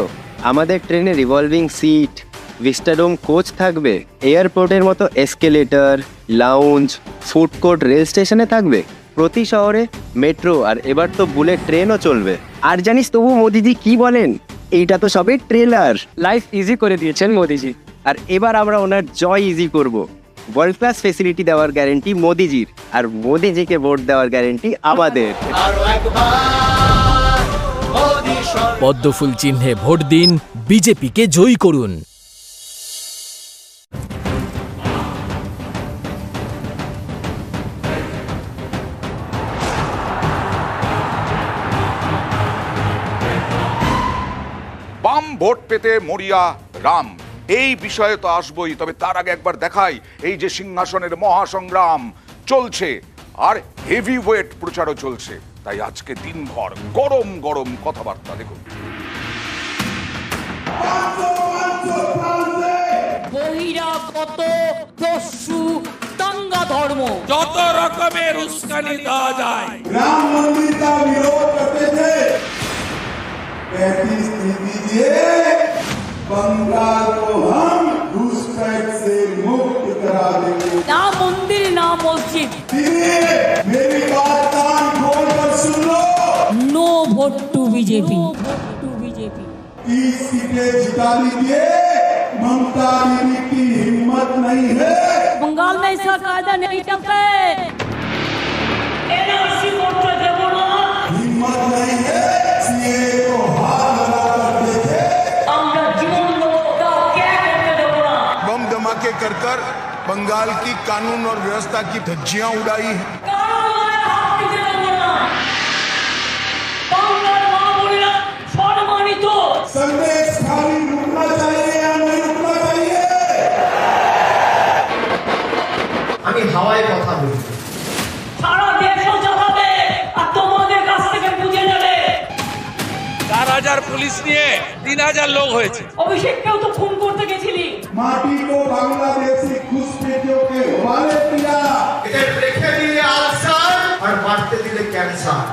আমাদের ট্রেনে রিভলভিং সিট, ভিস্টাডোম কোচ থাকবে, এয়ারপোর্টের মতো escalator, lounge, food court rail স্টেশনে থাকবে? প্রতি শহরে মেট্রো, আর এবার তো বুলেট ট্রেনও চলবে। আর জানিস তবু মোদিজি কি বলেন? এইটা তো সবে ট্রেলার। লাইফ ইজি করে দিয়েছেন মোদিজি, আর এবার আমরা ওনার জয় ইজি করব। ওয়ার্ল্ড ক্লাস ফেসিলিটি দেওয়ার গ্যারেন্টি মোদিজির, আর মোদিজিকে ভোট দেওয়ার গ্যারেন্টি আমাদের। পদ্মফুল চিহ্নে ভোট দিন, বিজেপিকে জয়ী করুন। বাম ভোট পেতে মরিয়া রাম, এই বিষয়ে তো আসবই, তবে তার আগে একবার দেখাই এই যে সিংহাসনের মহাসংগ্রাম চলছে আর হেভি ওয়েট প্রচারও চলছে। তাই আজকে দিনভর গরম গরম কথাবার্তা দেখুন। বহিরাগত দস্যু দাঙ্গা ধর্ম যত রকমের উস্কানি দেওয়া যায়। राम मंदिर का विरोध करते थे, 35 दीजिए, बंगाल को हम घुसपैठ से मुक्त करा देंगे। ना मंदिर ना मस्जिद। मेरी बात कान खोल कर सुन लो। No vote to BJP. 30 सीटें जिता लीजिए, ममता दीदी की हिम्मत नहीं है। बंगाल में ऐसा कायदा नहीं चलता है। एनआरसी वोट देवो ना। हिम्मत नहीं है, सीए को हाथ लगाकर देखे। আমরা জীবন লোকটা क्या करते देवो ना। बम धमाके कर कर बंगाल की कानून और व्यवस्था की धज्जियां उड़ाई है। संदेश खाली रुकना चाहिए या नहीं रुकना चाहिए? আমি হাওয়ায় কথা বলছি। সারা দেশও চালাবে আর তোমাদের কাছ থেকে বুঝে নেবে। 4000 পুলিশ নিয়ে 3000 লোক হয়েছে। অভিষেককেও তো ফোন করতে গেছিলি। माटी को बांग्लादेशी घुसपैठियों के हवाले किया। इधर देखे दिए आल्सर और बांटते दिए कैंसर।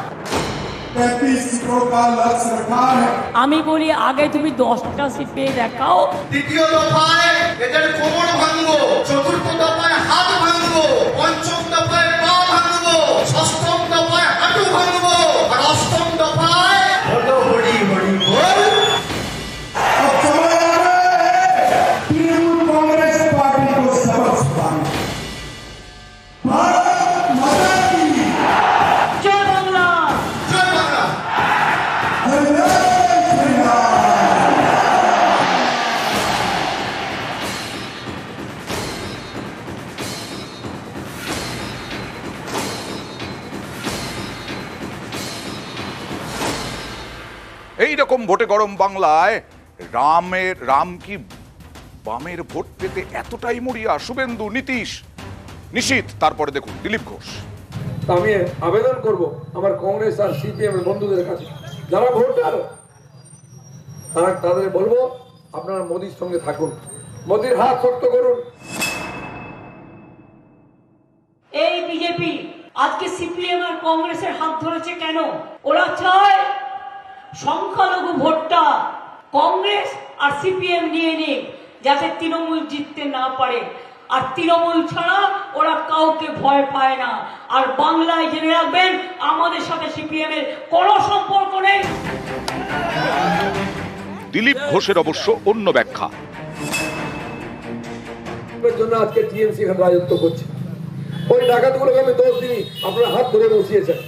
35 सीटों का लक्ष्य रखा है। আমি বলি আগে তুমি 10টা সিট পেয়ে দেখাও। দ্বিতীয় দফায় এদের কোমর ভাঙবো, চতুর্থ দফায় হাত ভাঙবো, পঞ্চম দফায় পা ভাঙবো, ষষ্ঠম দফায় হাঁটু ভাঙবো, আর অষ্টম দফায় হলো হরি হরি বল। अब समय आ रहा है तृणमूल कांग्रेस पार्टी को सबक सिखाने। भारत माता की জয় বাংলা। জয় বাংলা। এইরকম ভোটে গরম বাংলায় রাম কি বামের ভোট পেতে এতটাই মরিয়া? শুভেন্দু, নীতিশ, নিশীথ, তারপরে দেখুন দিলীপ ঘোষ। আমি আবেদন করব আমার কংগ্রেস আর সিপিএম এর বন্ধুদের কাছে, যারা ভোটার তাদের বলবো আপনারা মোদির সঙ্গে থাকুন, মোদির হাত শক্ত করুন। এই বিজেপি আজকে সিপিএম আর কংগ্রেসের হাত ধরেছে কেন? ওরা চায় সংখ্যালঘু ভোটটা কংগ্রেস আর সিপিএম নিয়ে নিক, যাতে তৃণমূল জিততে না পারে। আর তৃণমূল ছাড়া ওরা কাউকে ভয় পায় না। আর বাংলায় জেনে রাখবেন, আমাদের সাথে সিপিএম এর কোনো সম্পর্ক নেই। দিলীপ ঘোষের অবশ্য অন্য ব্যাখ্যা। জন্য আজকে টিএমসি এখানে রাজত্ব করছে। ওই ডাকাতগুলোকে আমি দোষ দিই, আপনারা হাত ধরে বসিয়েছেন,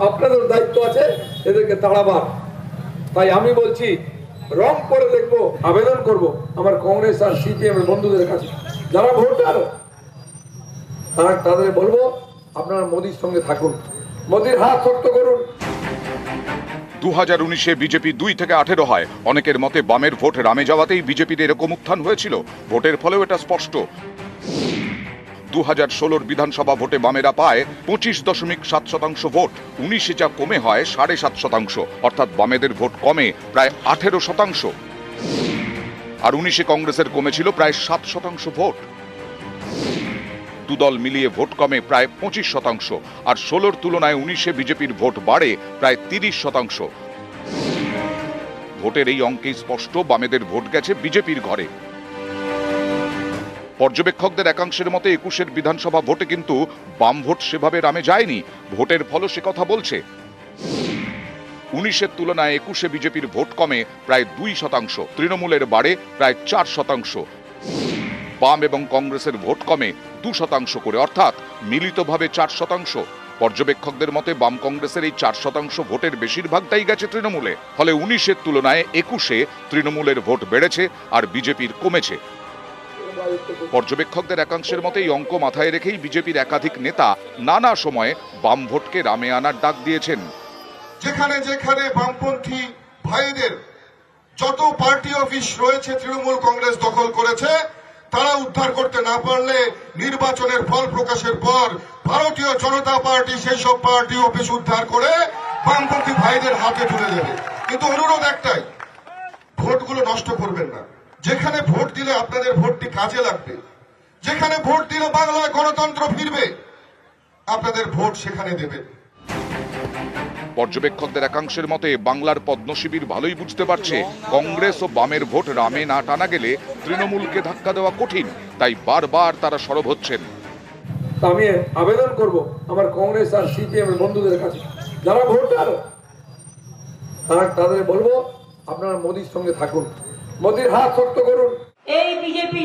আপনাদের দায়িত্ব আছে এদেরকে তাড়াবার। তাই আমি বলছি রং করে দেখবো, আবেদন করব আমার কংগ্রেস আর সিপিএম এর বন্ধুদের কাছে, যারা ভোটার তাদের বলবো আপনারা মোদির সঙ্গে থাকুন, মোদির হাত শক্ত করুন। 2019-এ বিজেপি 2 থেকে 18 হয়। অনেকের মতে বামের ভোট রামে যাওয়াতেই বিজেপির এরকম উত্থান হয়েছিল। ভোটের ফলেও এটা স্পষ্ট। 2016-র বিধানসভা ভোটে বামেরা পায় 25.7% ভোট। 19-এ যা কমে হয় 7.5%, অর্থাৎ বামেদের ভোট কমে প্রায় 18%। আর 19-এ কংগ্রেসের কমেছিল প্রায় 7% ভোট। দুদল মিলিয়ে ভোট কমে প্রায় 25%, আর 16-র তুলনায় 19-এ বিজেপির ভোট বাড়ে প্রায় 30%। ভোটের এই অঙ্কেই স্পষ্ট বামেদের ভোট গেছে বিজেপির ঘরে। পর্যবেক্ষকদের একাংশের মতে 21-এর বিধানসভা ভোটে কিন্তু বাম ভোট সেভাবে রামে যায়নি। ভোটের ফলও সে কথা বলছে। 19-এর তুলনায় 21-এ বিজেপির ভোট কমে প্রায় 2%, তৃণমূলের বাড়ে প্রায় 4%। বাম এবং কংগ্রেসের ভোট কমে 2% করে, অর্থাৎ মিলিতভাবে 4%। পর্যবেক্ষকদের মতে বাম কংগ্রেসের এই 4% ভোটের বেশিরভাগটাই গেছে তৃণমূলে। ফলে 19-এর তুলনায় 21-এ তৃণমূলের ভোট বেড়েছে আর বিজেপির কমেছে। পর্যবেক্ষকদের একাংশের মতে এই অঙ্ক মাথায় রেখেই বিজেপির একাধিক নেতা নানা সময়ে বাম ভোটকে রামে আনার ডাক দিয়েছেন। যেখানে যেখানে বামপন্থী ভাইদের যত পার্টি অফিস রয়েছে তৃণমূল কংগ্রেস দখল করেছে, তারা উদ্ধার করতে না পারলে নির্বাচনের ফল প্রকাশের পর ভারতীয় জনতা পার্টি সেই সব পার্টি অফিস উদ্ধার করে বামপন্থী ভাইদের হাতে তুলে দেবে। কিন্তু অনুরোধ একটাই, ভোটগুলো নষ্ট করবেন না। যেখানে ভোট দিলে আপনাদের ভোটটি কাজে লাগবে, যেখানে ভোট দিলে বাংলায় গণতন্ত্র ফিরবে, আপনাদের ভোট সেখানে দেবেন। পর্যবেক্ষকদের একাংশের মতে বাংলার পদ্মশিবির ভালোই বুঝতে পারছে কংগ্রেস ও বামের ভোট রামে না টানা গেলে তৃণমূলকে ধাক্কা দেওয়া কঠিন, তাই বারবার তারা সরব হচ্ছেন। আমি আবেদন করব আমার কংগ্রেস আর সিপিএম এর বন্ধুদের কাছে, যারা ভোটার তাদের বলবো আপনারা মোদির সঙ্গে থাকুন, মোদির হাত শক্ত করুন। এই বিজেপি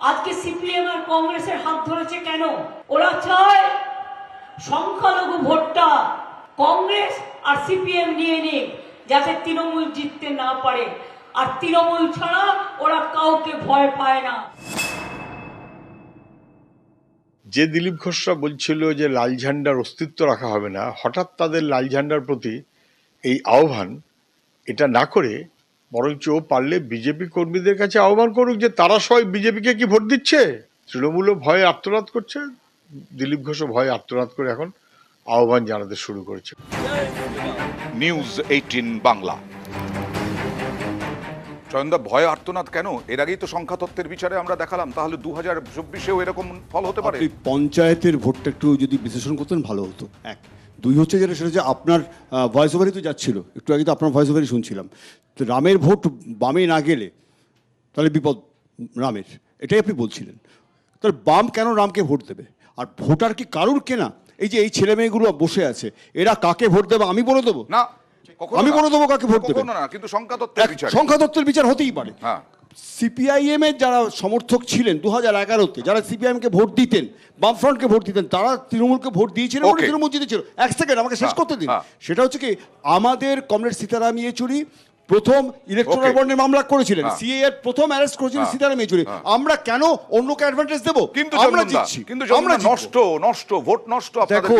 আজকে সিপিএম আর কংগ্রেসের হাত ধরেছে কেন? ওরা চায় সংখ্যালঘু ভোটটা কংগ্রেস আর সিপিএম নিয়ে নিক, যাতে তৃণমূল জিততে না পারে। আর তৃণমূল ছাড়া ওরা কাউকে ভয় পায় না। যে দিলীপ ঘোষরা বলছিল যে লাল ঝান্ডার অস্তিত্ব রাখা হবে না, হঠাৎ তাদের লাল ঝান্ডার প্রতি এই আহ্বান, এটা না করে বরঞ্চ পারলে বিজেপি কর্মীদের কাছে আহ্বান করুক যে তারা সবাই বিজেপিকে কি ভোট দিচ্ছে। তৃণমূলও ভয়ে আত্মনাদ করছে, দিলীপ ঘোষও ভয়ে আত্মনাদ করে এখন আহ্বান জানাতে শুরু করেছে। নিউজ 18 বাংলা। চয়নদা, ভয় আর্তনাদ কেন? এর আগেই তো সংখ্যা তত্ত্বের বিচারে আমরা দেখালাম, তাহলে 2024-এও এরকম ফল হতে পারে। পঞ্চায়েতের ভোটটা একটু যদি বিশ্লেষণ করতেন ভালো হতো। এক, দুই হচ্ছে যেটা, সেটা হচ্ছে আপনার ভয়েস ওভারই তো যাচ্ছিল, একটু আগে তো আপনার ভয়েস ওভারই শুনছিলাম। তো রামের ভোট বামে না গেলে তাহলে বিপদ রামের, এটাই আপনি বলছিলেন। তাহলে বাম কেন রামকে ভোট দেবে? আর ভোটার কি কারুর কেনা? এই যে এই ছেলে মেয়েগুলো বসে আছে, এরা কাকে ভোট দেবে আমি বলে দেবো না? আমি বলে দেবো কাকে ভোট দেবে না, কিন্তু সংখ্যা তত্ত্বের বিচার, সংখ্যা তত্ত্বের বিচার হতেই পারে। হ্যাঁ, সিপিআইএম এর যারা সমর্থক ছিলেন 2011-তে, যারা সিপিআইএম কে ভোট দিতেন, বামফ্রন্টকে ভোট দিতেন, তারা তৃণমূলকে ভোট দিয়েছিলেন, তৃণমূল জিতেছিল। এক সেকেন্ড আমাকে শেষ করতে দিন। সেটা হচ্ছে কি, আমাদের কমরেড সীতারাম ইয়েচুরি প্রথম ইলেকট্রাল বন্ডের মামলা করেছিলেন, সিএ এর প্রথম অ্যারেস্ট করেছিলেন সীতারাম ইয়েচুরি। আমরা কেন অন্যকে অ্যাডভান্টেজ দেব? আমরা জিতছি, কিন্তু আমরা নষ্ট ভোট নষ্ট। দেখো,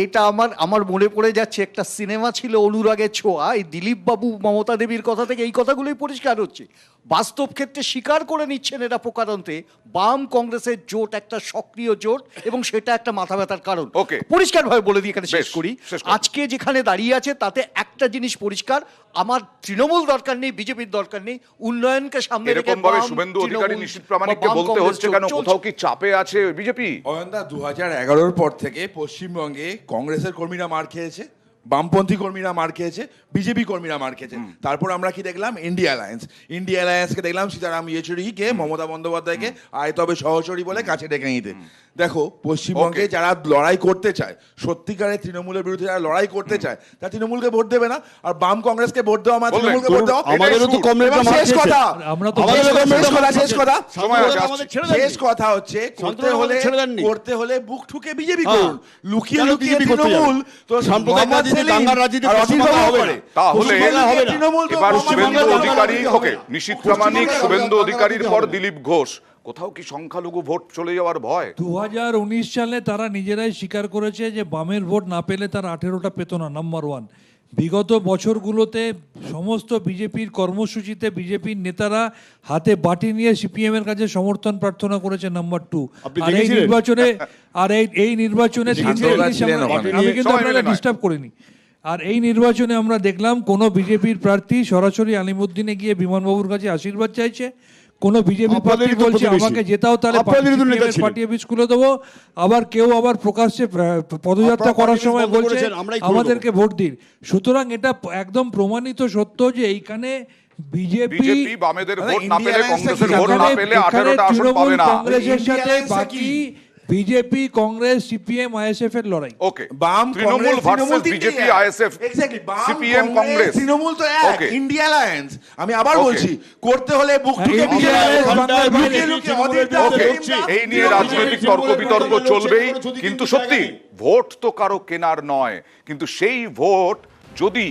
এটা আমার মনে পড়ে যাচ্ছে একটা সিনেমা ছিল অনুরাগের ছোঁয়া, এই দিলীপ বাবু মমতা দেবীর কথা থেকে এই কথাগুলোই পরিষ্কার হচ্ছে। বাস্তব ক্ষেত্রে স্বীকার করে নিচ্ছেন এরা প্রকারান্তে বাম কংগ্রেসের জোট একটা সক্রিয় জোট, এবং সেটা একটা মাথা ব্যথার কারণ। পরিষ্কারভাবে বলে দিই, এখানে শেষ করি। আজকে যেখানে দাঁড়িয়ে আছে তাতে একটা জিনিস পরিষ্কার, আমার তৃণমূল দরকার নেই, বিজেপির দরকার নেই, উন্নয়নকে সামনে রেখে শুভেন্দু অধিকারী, নিশীথ প্রামাণিককে বলতে হচ্ছে কেন? কোথাও কি চাপে আছে বিজেপি? অয়নদা, 2011-র পর থেকে পশ্চিমবঙ্গে কংগ্রেসের কর্মীরা মার খেয়েছে, বামপন্থী কর্মীরা মার খেয়েছে, বিজেপি কর্মীরা মার খেয়েছে। তারপর আমরা কি দেখলাম? ইন্ডিয়া অ্যালায়েন্সকে দেখলাম সীতারাম ইয়েচুরিকে, মমতা বন্দ্যোপাধ্যায়কে আয় তবে সহচরী বলে কাছে ডেকে নিতে। দেখো, পশ্চিমবঙ্গে যারা লড়াই করতে চায়, সত্যিকারের তৃণমূলের বিরুদ্ধে যারা লড়াই করতে চায়, তারা তৃণমূলকে ভোট দেবে না, আর বাম কংগ্রেসকে ভোট দেওয়া মানে তৃণমূলকে ভোট দেওয়া। শেষ কথা হচ্ছে, করতে হলে বুক ঠুকে বিজেপি করুন, লুকিয়ে লুকিয়ে তৃণমূল তো সাম্প্রদায়িক রাজনীতি তাহলে এবার শুভেন্দু অধিকারী, নিশীথ প্রামাণিক, শুভেন্দু অধিকারীর পর দিলীপ ঘোষ, কোথাও কি সংখ্যালঘু ভোট চলে যাওয়ার ভয়? 2019 সালে তারা নিজেরাই স্বীকার করেছে যে বামের ভোট না পেলে তারা 18টা পেত না, নাম্বার 1। বিগত বছরগুলোতে সমস্ত বিজেপির কর্মসূচিতে বিজেপির নেতারা হাতে বাটি নিয়ে সিপিএম এর কাছে সমর্থন প্রার্থনা করেছে, নাম্বার 2। আর এই নির্বাচনে এই নির্বাচনে আমি কিন্তু আপনারা ডিস্টার্ব করিনি। আর এই নির্বাচনে আমরা দেখলাম কোন বিজেপির প্রার্থী সরাসরি আলিমুদ্দিনে গিয়ে বিমানবাবুর কাছে আশীর্বাদ চাইছে, কোন বিজেপি প্রার্থী বলছে আমাকে জেতাও তাহলে পার্টি অফিস খুলে দেবো, আবার কেউ আবার প্রকাশ্যে পদযাত্রা করার সময় বলছে আমাদেরকে ভোট দিন। সুতরাং এটা একদম প্রমাণিত সত্য যে এইখানে বিজেপি বামেদের ভোট না পেলে, কংগ্রেসের ভোট না পেলে 18টা আসন পাবে না। কংগ্রেসের সাথে বাকি বিজেপি, কংগ্রেস, সিপিএম, আইএসএফ এর লড়াই। ওকে, বাম Trinamool versus BJP, ISF, CPM, Congress, Trinamool তো এক, ইন্ডিয়া অ্যালায়েন্স। আমি আবার বলছি, করতে হলে বুক ঠুকে এই নিয়ে রাজনৈতিক তর্ক বিতর্ক চলবেই, কিন্তু সত্যি ভোট তো কারো কেনার নয়। কিন্তু সেই ভোট যদি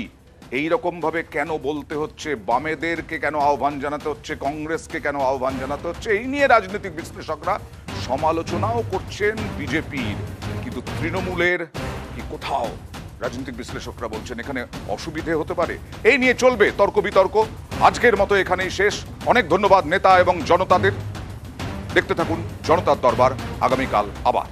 এই রকম ভাবে কেন বলতে হচ্ছে, বামেদেরকে কেন আহ্বান জানাতে হচ্ছে, কংগ্রেসকে কেন আহ্বান জানাতে হচ্ছে, এই নিয়ে রাজনৈতিক বিশ্লেষকরা সমালোচনাও করছেন বিজেপির। কিন্তু তৃণমূলের কি কোথাও রাজনৈতিক বিশ্লেষকরা বলছেন এখানে অসুবিধে হতে পারে। এই নিয়ে চলবে তর্ক বিতর্ক। আজকের মতো এখানেই শেষ। অনেক ধন্যবাদ নেতা এবং জনতাদের। দেখতে থাকুন জনতার দরবার, আগামীকাল আবার।